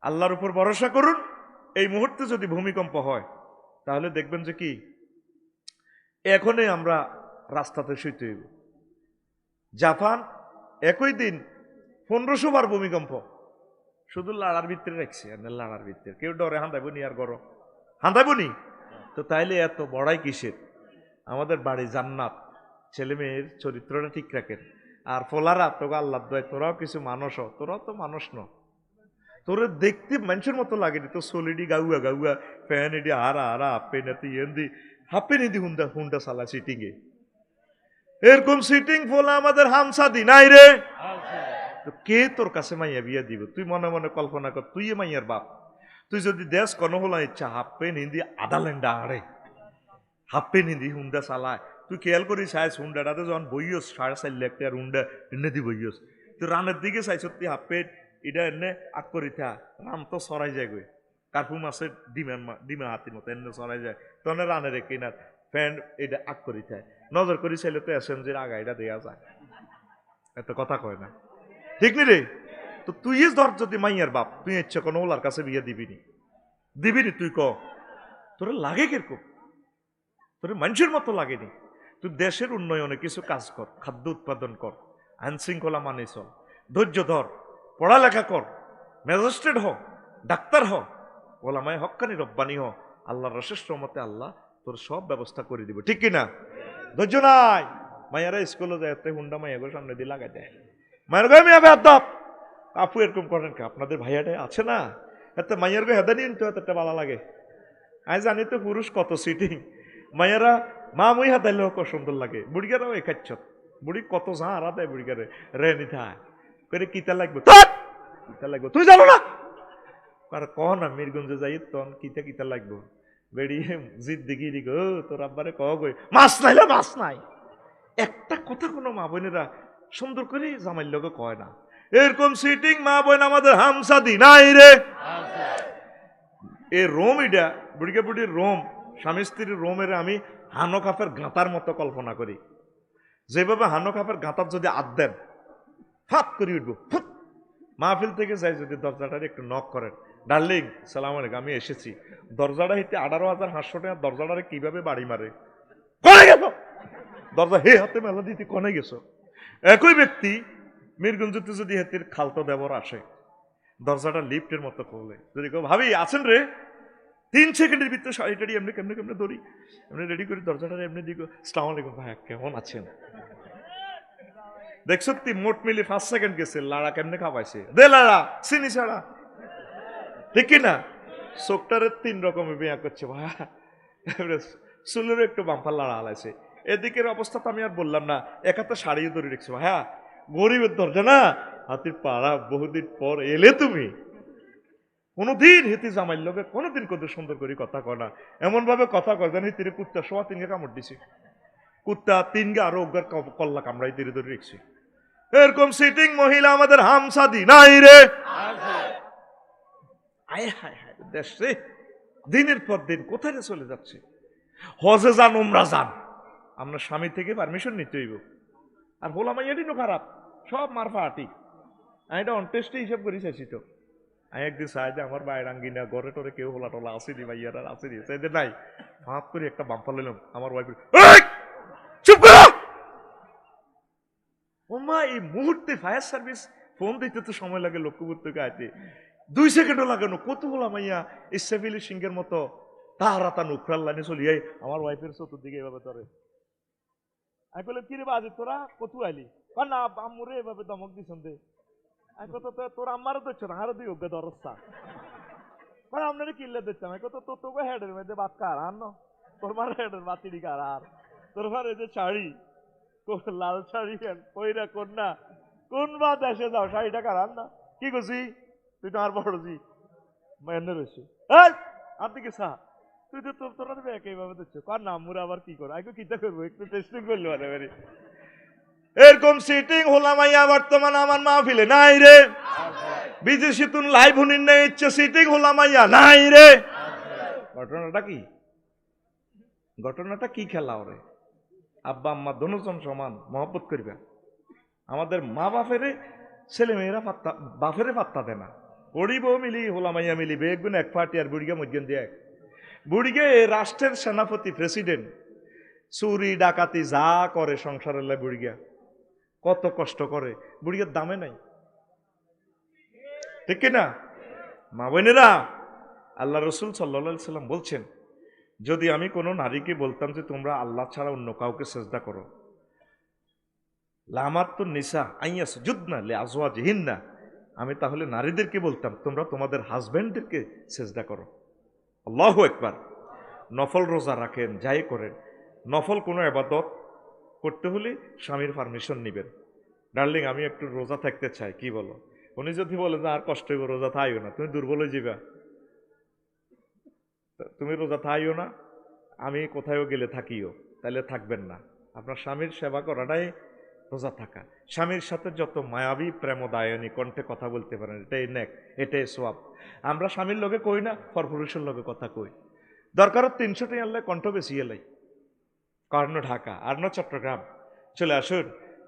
আল্লাহর উপর ভরসা করুন। এই মুহূর্তে যদি ভূমিকম্প হয় তাহলে দেখবেন যে কি এখনই আমরা রাস্তাতে শুইতে হইব। জাপান একই দিন 1500 বার ভূমিকম্প, শুধু লাড়ার ভিতরে রাখছে, লাড়ার ভিতরে কেউ ডরে হান্দাইব নি, আর গরম হান্দাইব নি। তো তাইলে এত বড়াই কিসের? আমাদের বাড়ি জান্নাত, ছেলে মেয়ের চরিত্রটা ঠিক রাখেন। আর ফোলারা তোকে আল্লাহ দয়, তোরাও কিছু মানুষ, তোরাও তো মানুষ ন, তোরে দেখতে মানুষের মতো লাগেনি তো, সলিডি গাউয়া গাউয়া ফ্যান এডি হারা হারা হাপ্পে নাতি এন্দি হাপ্পে নিদি হুন্ডা হুন্ডা সালা সিটিং এ, এরকম সিটিং ফোলা আমাদের হামসাদি নাই রে। তো কে তোর কাছে মাইয়া বিয়া দিব? তুই মনে মনে কল্পনা কর, তুই মাইয়ার বাপ, তুই যদি দেশ কোনো হলো ইচ্ছা হাপ্পে নিন্দি আদা লেন্ডা আড়ে, হাপ্পে নিন্দি হুন্ডা চালায়। তুই খেয়াল করি চাইছ হুন্ডাটাতে যখন বইয়স 4.5 লাখ টাকার হুন্ডা এনে দি বইয়স, তুই রানের দিকে চাইছ তুই হাপ্পে এটা এনে আগ করি থা, রান তো সরাই যায় গই, কার্পু মাছের ডিমা হাতির মতো এনে সরাই যায়, তখন রানের কিনার ফ্যান এটা আগ করি থায়, নজর করি চাইলে তো এসএমজির আগা এটা দেওয়া যায়। এত কথা কয় না, ঠিক নি রে? তো তুই ধর যদি মাইয়ার বাপ, তুই ইচ্ছে কোনো ওলার কাছে বিয়ে দিবিনি, তুই ক তোর লাগে কিরকম? তোর মানুষের মতো লাগেনি? তুই দেশের উন্নয়নে কিছু কাজ কর, খাদ্য উৎপাদন কর, আইন শৃঙ্খলা মানে চল, ধৈর্য ধর, পড়ালেখা কর, ম্যাজিস্ট্রেট হ, ডাক্তার হ, ওলামায়ে হক্কানি রব্বানি হ, আল্লাহর অশেষ রহমতে আল্লাহ তোর সব ব্যবস্থা করে দিব, ঠিক কিনা? ধৈর্য নাই, মাইয়ারা স্কুলে যায় হুন্ডা মাইয়াগোর সামনে দিয়ে লাগাই দেয়, মায়ের গায়ে মেয়ে বেয়াদব, আপু এরকম করেন কে? আপনাদের ভাইয়াটা আছে না, এত মাইয়ার গায়ে হেদা নিন তো এতটা ভালো লাগে। আমি জানি তো পুরুষ কত সিটিং, মাইয়ারা মা মুই হাতাইলেও কত সুন্দর লাগে, বুড়িগারাও এ খাচ্ছ, বুড়ি কত যা আরা দেয় বুড়িগারে রে নিথা করে কিতা লাগবে, কিতা লাগবে তুই জানো না, আর কহ না মিরগঞ্জে যাই তখন কিতা কিতা লাগবো, বেরিয়ে জিদ দিঘি দিগ তোর আব্বারে কহ গই মাছ নাইলে মাছ নাই, একটা কথা কোনো মা বোনেরা সুন্দর করে জামাইর লোকে কয় না। এরকম সিটিং মা বোন আমাদের হামসাদি নাই রে। এই রোম, এটা বুড়িকে বুড়ির রোম, স্বামী স্ত্রীর রোমের আমি হানো কাপের গাঁতার মতো কল্পনা করি, যেভাবে হানো কাপের গাঁতার যদি আদ দেন ফাত করে উঠবো, মাহফিল থেকে যাই যদি দরজাটার একটু নক করেন, ডার্লিং সালাম আলাইকুম আমি এসেছি, দরজাটা হিতে 18,500 টাকা, দরজাটারে কিভাবে বাড়ি মারে, কনে গেছ দরজা হে হাতে মেলা দিতে কনে গেছো। একই ব্যক্তি মিরগঞ্জতে যদি হাতের খালতো দেবর আসে, দরজাটা লিফটের মতো করলে যদি কেউ ভাবি আছেন রে, 3 সেকেন্ডের ভিতরে শাড়িটাড়ি এমনি কেমনে কেমনে ধরি, এমনি রেডি করি, দরজাটা এমনি দিকে আসসালামু আলাইকুম ভাই কেমন আছেন, দেখ সত্যি মোট মিলি 5 সেকেন্ড গেছে, লাড়া কেমনে খাওয়াইছে, দে লাড়া চিনি ছাড়া, ঠিক কিনা? চোখটারে 3 রকমের বিয়া করছে ভাইয়া, চুলেরও একটু বাম্পার লাড়া হালাইছে, এদিকের অবস্থা তো আমি আর বললাম না, এক হাতে শাড়িও ধরে রেখেছে, ভাইয়া গরিবের দরজা না, হাতির পাড়া বহুদিন পর এলে তুমি, কোনদিন হেতি জামাইর লোকে কোনদিন কত সুন্দর করে কথা কয় না, এমন ভাবে কথা কয় জানি তিরে কুত্তা সোয়া 3 কামড় দিছে, কুত্তা 3 আরো ওগার কল্লা কামড়াই তিরে ধরে রেখেছে। এরকম সিটিং মহিলা আমাদের হামসাদি নাই রে। আয় হায় হায় দেশ রে, দিনের পর দিন কোথায় চলে যাচ্ছে। হজে যান উমরা যান, আমরা স্বামী থেকে পারমিশন নিতে হইব, আর হোলা মাইয়াটি নো খারাপ, সব মারফা আটি, আমি এটা অনটেস্টে হিসাব করে চাইছি তো, আমি একদিন চাই যে আমার বাইরে আঙ্গিনা ঘরে টরে কেউ হোলা টোলা আসেনি ভাইয়ারা আসেনি চাই যে নাই ফাঁক করে একটা বাম্পার নিলাম আমার ওয়াইফ চুপ করো। ও মা এই মুহূর্তে ফায়ার সার্ভিস ফোন দিতে তো সময় লাগে লক্ষ্মীপুর থেকে আইতে 2 সেকেন্ডও লাগানো কত হলা মাইয়া এই সেভিলি সিংহের মতো তাহারা তা নুকরাল লাইনে চলিয়ে আমার ওয়াইফের চতুর্দিকে এভাবে ধরে। আমি বললাম কিরে বাজে তোরা কত আইলি না আম্মুরে এভাবে দমক দিছেন দে। আমি কত তোর আম্মারও দেখছো না আরো 2 অজ্ঞা দরস্তা মানে আপনারা কিনলে দেখতাম আমি কত তো তোকে হেডের মধ্যে বাদ কার আর ন তোর মার হেডের বাতিড়ি কার আর তোর মার এই যে শাড়ি লাল শাড়ি কইরা কন্যা কোন বা দেশে যাও শাড়িটা কার আর না কি করছি তুই তো আর বড়জি মেনে রয়েছে আপনি কি সা তুই তো তোরা তো একইভাবে দেখছো কার নাম মুরা আবার কি করো আগে কিটা করবো একটু টেস্টিং করলো আরে এরকম সিটিং হলাম আইয়া বর্তমান আমার মাহফিলে নাই রে বিদেশি তুন লাইভ হুনিন নেই ইচ্ছে সিটিং হলাম আইয়া নাই রে। ঘটনাটা কি ঘটনাটা কি খেলা ওরে আব্বা আম্মা দোনোজন সমান মহব্বত করবে আমাদের মা বাপেরে ছেলে মেয়েরা পাত্তা বাপেরে পাত্তা দেয় না পড়িব মিলি হলাম আইয়া মিলি বেগুন এক পার্টি আর বুড়িকে মজ্ঞন দিয়ে এক বুড়িকে রাষ্ট্রের সেনাপতি প্রেসিডেন্ট চুরি ডাকাতি যা করে সংসারের লাই বুড়িয়া কত কষ্ট করে বুড়িয়ার দামে নাই ঠিক না মা বোনেরা আল্লাহ রসুল সাল্লাল্লাহু সাল্লাম বলছেন যদি আমি কোনো নারীকে বলতাম যে তোমরা আল্লাহ ছাড়া অন্য কাউকে সেজদা করো লামাত তো নিসা আইয়াস যুদ্ধনা লে আজওয়াজিহিন না আমি তাহলে নারীদেরকে বলতাম তোমরা তোমাদের হাজব্যান্ডদেরকে সেজদা করো। আল্লাহু আকবার। নফল রোজা রাখেন যাই করেন নফল কোনো ইবাদত করতে হলে স্বামীর পারমিশন নেবেন ডার্লিং আমি একটু রোজা থাকতে চাই কি বলো উনি যদি বলে যে আর কষ্ট হইব রোজা থাইও না তুমি দুর্বল হয়ে যাবা তুমি রোজা থাইও না আমি কোথায়ও গেলে থাকিও তাহলে থাকবেন না আপনার স্বামীর সেবা করাটাই রোজা থাকা স্বামীর সাথে যত মায়াবী প্রেমদায়নী কণ্ঠে কথা বলতে পারেন এটাই নেক এটাই সোয়াব আমরা স্বামীর লোকে কই না পরপুরুষের লোকে কথা কই দরকার 300 টাকা আনলে কণ্ঠ বেশি এলাই কর্ণ ঢাকা আর ন চট্টগ্রাম চলে আসুন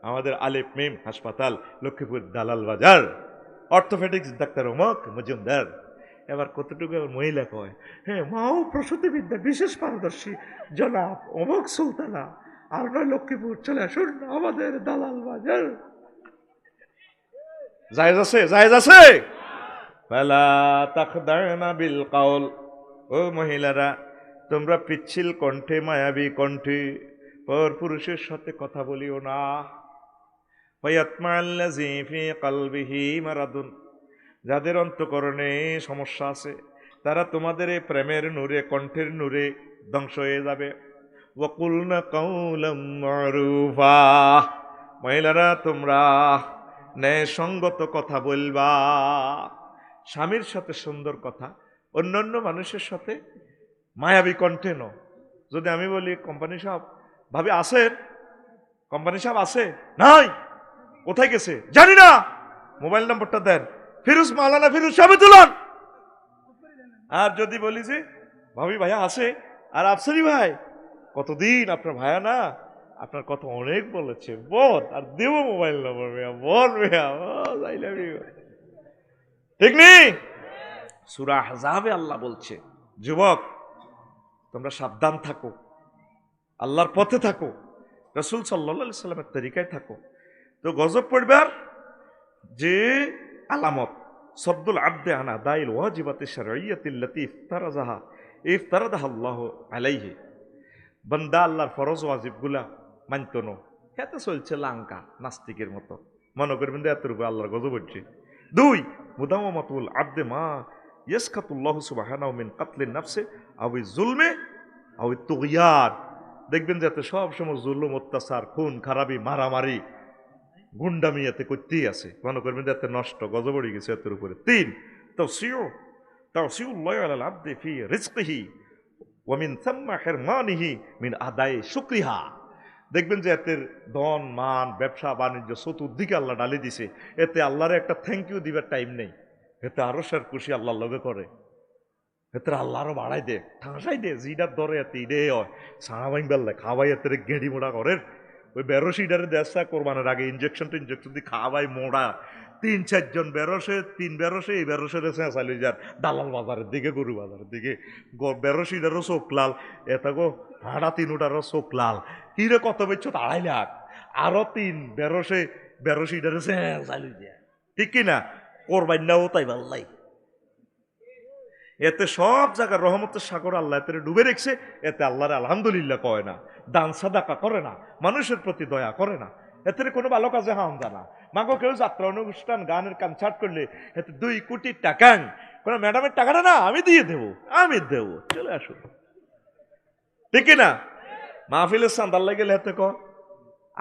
আমাদের আলিফ মিম হাসপাতাল লক্ষ্মীপুর দালাল বাজার অর্থোপেডিক্স ডাক্তার অমক মজুমদার এবার কতটুকু মহিলা কয় হ্যাঁ মাও প্রসূতিবিদ্যা বিশেষ পারদর্শী জনাব অমক সুলতানা আর নয় লক্ষ্মীপুর চলে আসুন আমাদের দালাল বাজার জায়েজ আছে জায়েজ আছে ফালা তাখদানা বিল কাউল ও মহিলারা তোমরা পিচ্ছিল কণ্ঠে মায়াবী কণ্ঠে পর পুরুষের সাথে কথা বলিও না ওয়ায়াতমাল্লাযী ফী কলবিহি মারাদুন যাদের অন্তঃকরণে সমস্যা আছে তারা তোমাদের এই প্রেমের নূরে কণ্ঠের নূরে ধ্বংস হয়ে যাবে ওয়াকুলনা কাওলাম মারুফা মহিলারা তোমরা ন্যায়সঙ্গত কথা বলবা স্বামীর সাথে সুন্দর কথা অন্যান্য মানুষের সাথে মায়াবী কণ্ঠে ন যদি আমি বলি কোম্পানি সাহেব ভাবি আছেন কোম্পানি সাহেব আছে নাই কোথায় গেছে জানি না মোবাইল নম্বরটা দেন ফিরোজ মাওলানা ফিরোজ সাহেব তুলন আর যদি বলি যে ভাবি ভাইয়া আছে আর আফসারি ভাই কতদিন আপনার ভাইয়া না আপনার কথা অনেক বলেছে বল আর দেব মোবাইল নম্বর ভাইয়া বল ভাইয়া আই লাভ ইউ ঠিক নেই সূরা আহজাবে আল্লাহ বলছে যুবক তোমরা সাবধান থাকো আল্লাহর পথে থাকো রাসূল সাল্লাল্লাহু আলাইহি সাল্লামের তরিকায় থাকো তো গজব পড়বার যে আলামত সদ্দুল আবদে আনা দাইল ওয়াজিবাতি শারঈয়াতিল্লাতী ইফতারাদাহা আল্লাহু আলাইহি বান্দা আল্লাহর ফরজ ওয়াজিবগুলা মানতো না এতে চলছে লাঙ্কা নাস্তিকের মতো মনে করবেন এত রূপে আল্লাহর গজব হচ্ছে 2 মুদাওয়ামাতুল আবদে মা ইয়াসকাতুল্লাহু সুবহানাহু মিন কাতলিন নাফসি আও যুলমে আও তুগয়ান দেখবেন যে এত সব সময় জুলুম অত্যাচার খুন খারাপি মারামারি গুন্ডামি এতে করতেই আছে মনে করবেন যে এত নষ্ট গজব পড়ে গেছে এতের উপরে 3 তাওসিউল্লাহি আলাল আবদি ফি রিজকিহি ওয়া মিন থাম্মা হিরমানিহি মিন আদায়ে শুকরিহা দেখবেন যে এতে ধন মান ব্যবসা বাণিজ্য চতুর্দিকে আল্লাহ ডালি দিছে এতে আল্লাহর একটা থ্যাংক ইউ দিবার টাইম নেই এতে আরো সার খুশি আল্লাহর লগে করে এতে আল্লাহ আরো বাড়াই দে ঠাঁসাই দে জিডার দরে এতে ইডে হয় সারা বাইন বেললে খাওয়াই এতে গেঁড়ি মোড়া করেন ওই বেরোসিডারে দেশা কোরবানের আগে ইঞ্জেকশন দিয়ে খাওয়াই মোড়া 3-4 জন বেরোসে 3 বেরোসে এই বেরোসের চেঁচালি যার দালাল বাজারের দিকে গরু বাজারের দিকে বেরোসিটারও চোখ লাল এটা গো ভাড়া 3টারও চোখ লাল কি রে কত বেচছ 2.5 লাখ আরো 3 বেরোসিটারে চেঁচালি যায় ঠিক কিনা কোরবান্নাও তাই ভাল্লাই এতে সব জায়গায় রহমতের সাগর আল্লাহ এতে ডুবে রেখেছে এতে আল্লাহর আলহামদুলিল্লাহ কয় না দান সাদাকা করে না মানুষের প্রতি দয়া করে না এতে কোনো ভালো কাজে হাম জানা মাগো কেউ যাত্রা অনুষ্ঠান গানের কনসার্ট করলে এতে 2 কোটি টাকা কোনো ম্যাডামের টাকাটা না আমি দিয়ে দেবো চলে আসুন ঠিক না মাহফিলের চান্দার গেলে এতে ক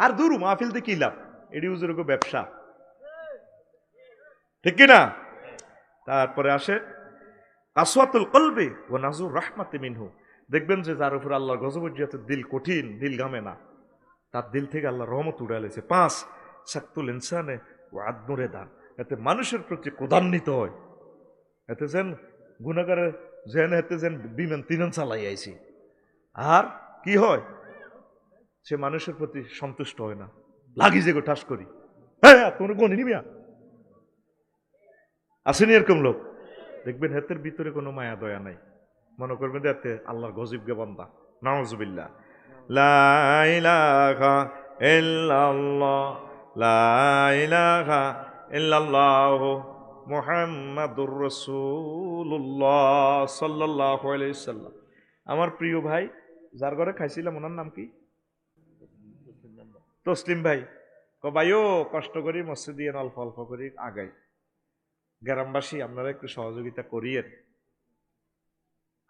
আর দূর মাহফিল দিয়ে কি লাভ এটি উজুর ব্যবসা ঠিক কিনা তারপরে আসে আসওয়াতুল কলবে ও নাজুর রাহমাতি মিনহু দেখবেন যে যার উপর আল্লাহর গজব উঠিয়াছে দিল কঠিন দিল গামে না তার দিল থেকে আল্লাহ রহমত উড়ালেছে 5 সাক্তুল ইনসানে ও আদনুরে দান এতে মানুষের প্রতি ক্রোধান্বিত হয় এতে যেন গুনাহগারে যেন এতে যেন বিমান তিনন চালাই আইছি আর কি হয় সে মানুষের প্রতি সন্তুষ্ট হয় না লাগি যে গো ঠাস করি হ্যাঁ তোর গনি নিবিয়া আসেনি এরকম লোক দেখবেন হাতের ভিতরে কোনো মায়া দয়া নাই মনে করবেন এতে আল্লাহর গজবকে বান্দা নাউজুবিল্লাহ লা ইলাহা ইল্লাল্লাহ লা ইলাহা ইল্লাল্লাহ মুহাম্মাদুর রাসূলুল্লাহ সাল্লাল্লাহু আলাইহি সাল্লাম আমার প্রিয় ভাই যার ঘরে খাইছিলাম ওনার নাম কি তসলিম ভাই ভাইও কষ্ট করি মসজিদে অল্প অল্প করি আগাই গ্রামবাসী আপনারা একটু সহযোগিতা করিয়েন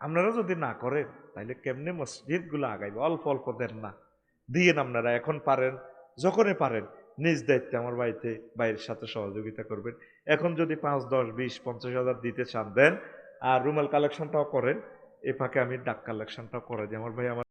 আপনারা যদি না করেন তাহলে কেমনে মসজিদ গুলো আগাইবে অল্প অল্প দেন না দিয়েন আপনারা এখন পারেন যখনই পারেন নিজ দায়িত্বে আমার বাড়িতে বাইরের সাথে সহযোগিতা করবেন এখন যদি 5, 10, 20, 50,000 দিতে চান দেন আর রুমাল কালেকশনটাও করেন এ ফাঁকে আমি ডাক কালেকশনটাও করে দিই আমার ভাই আমার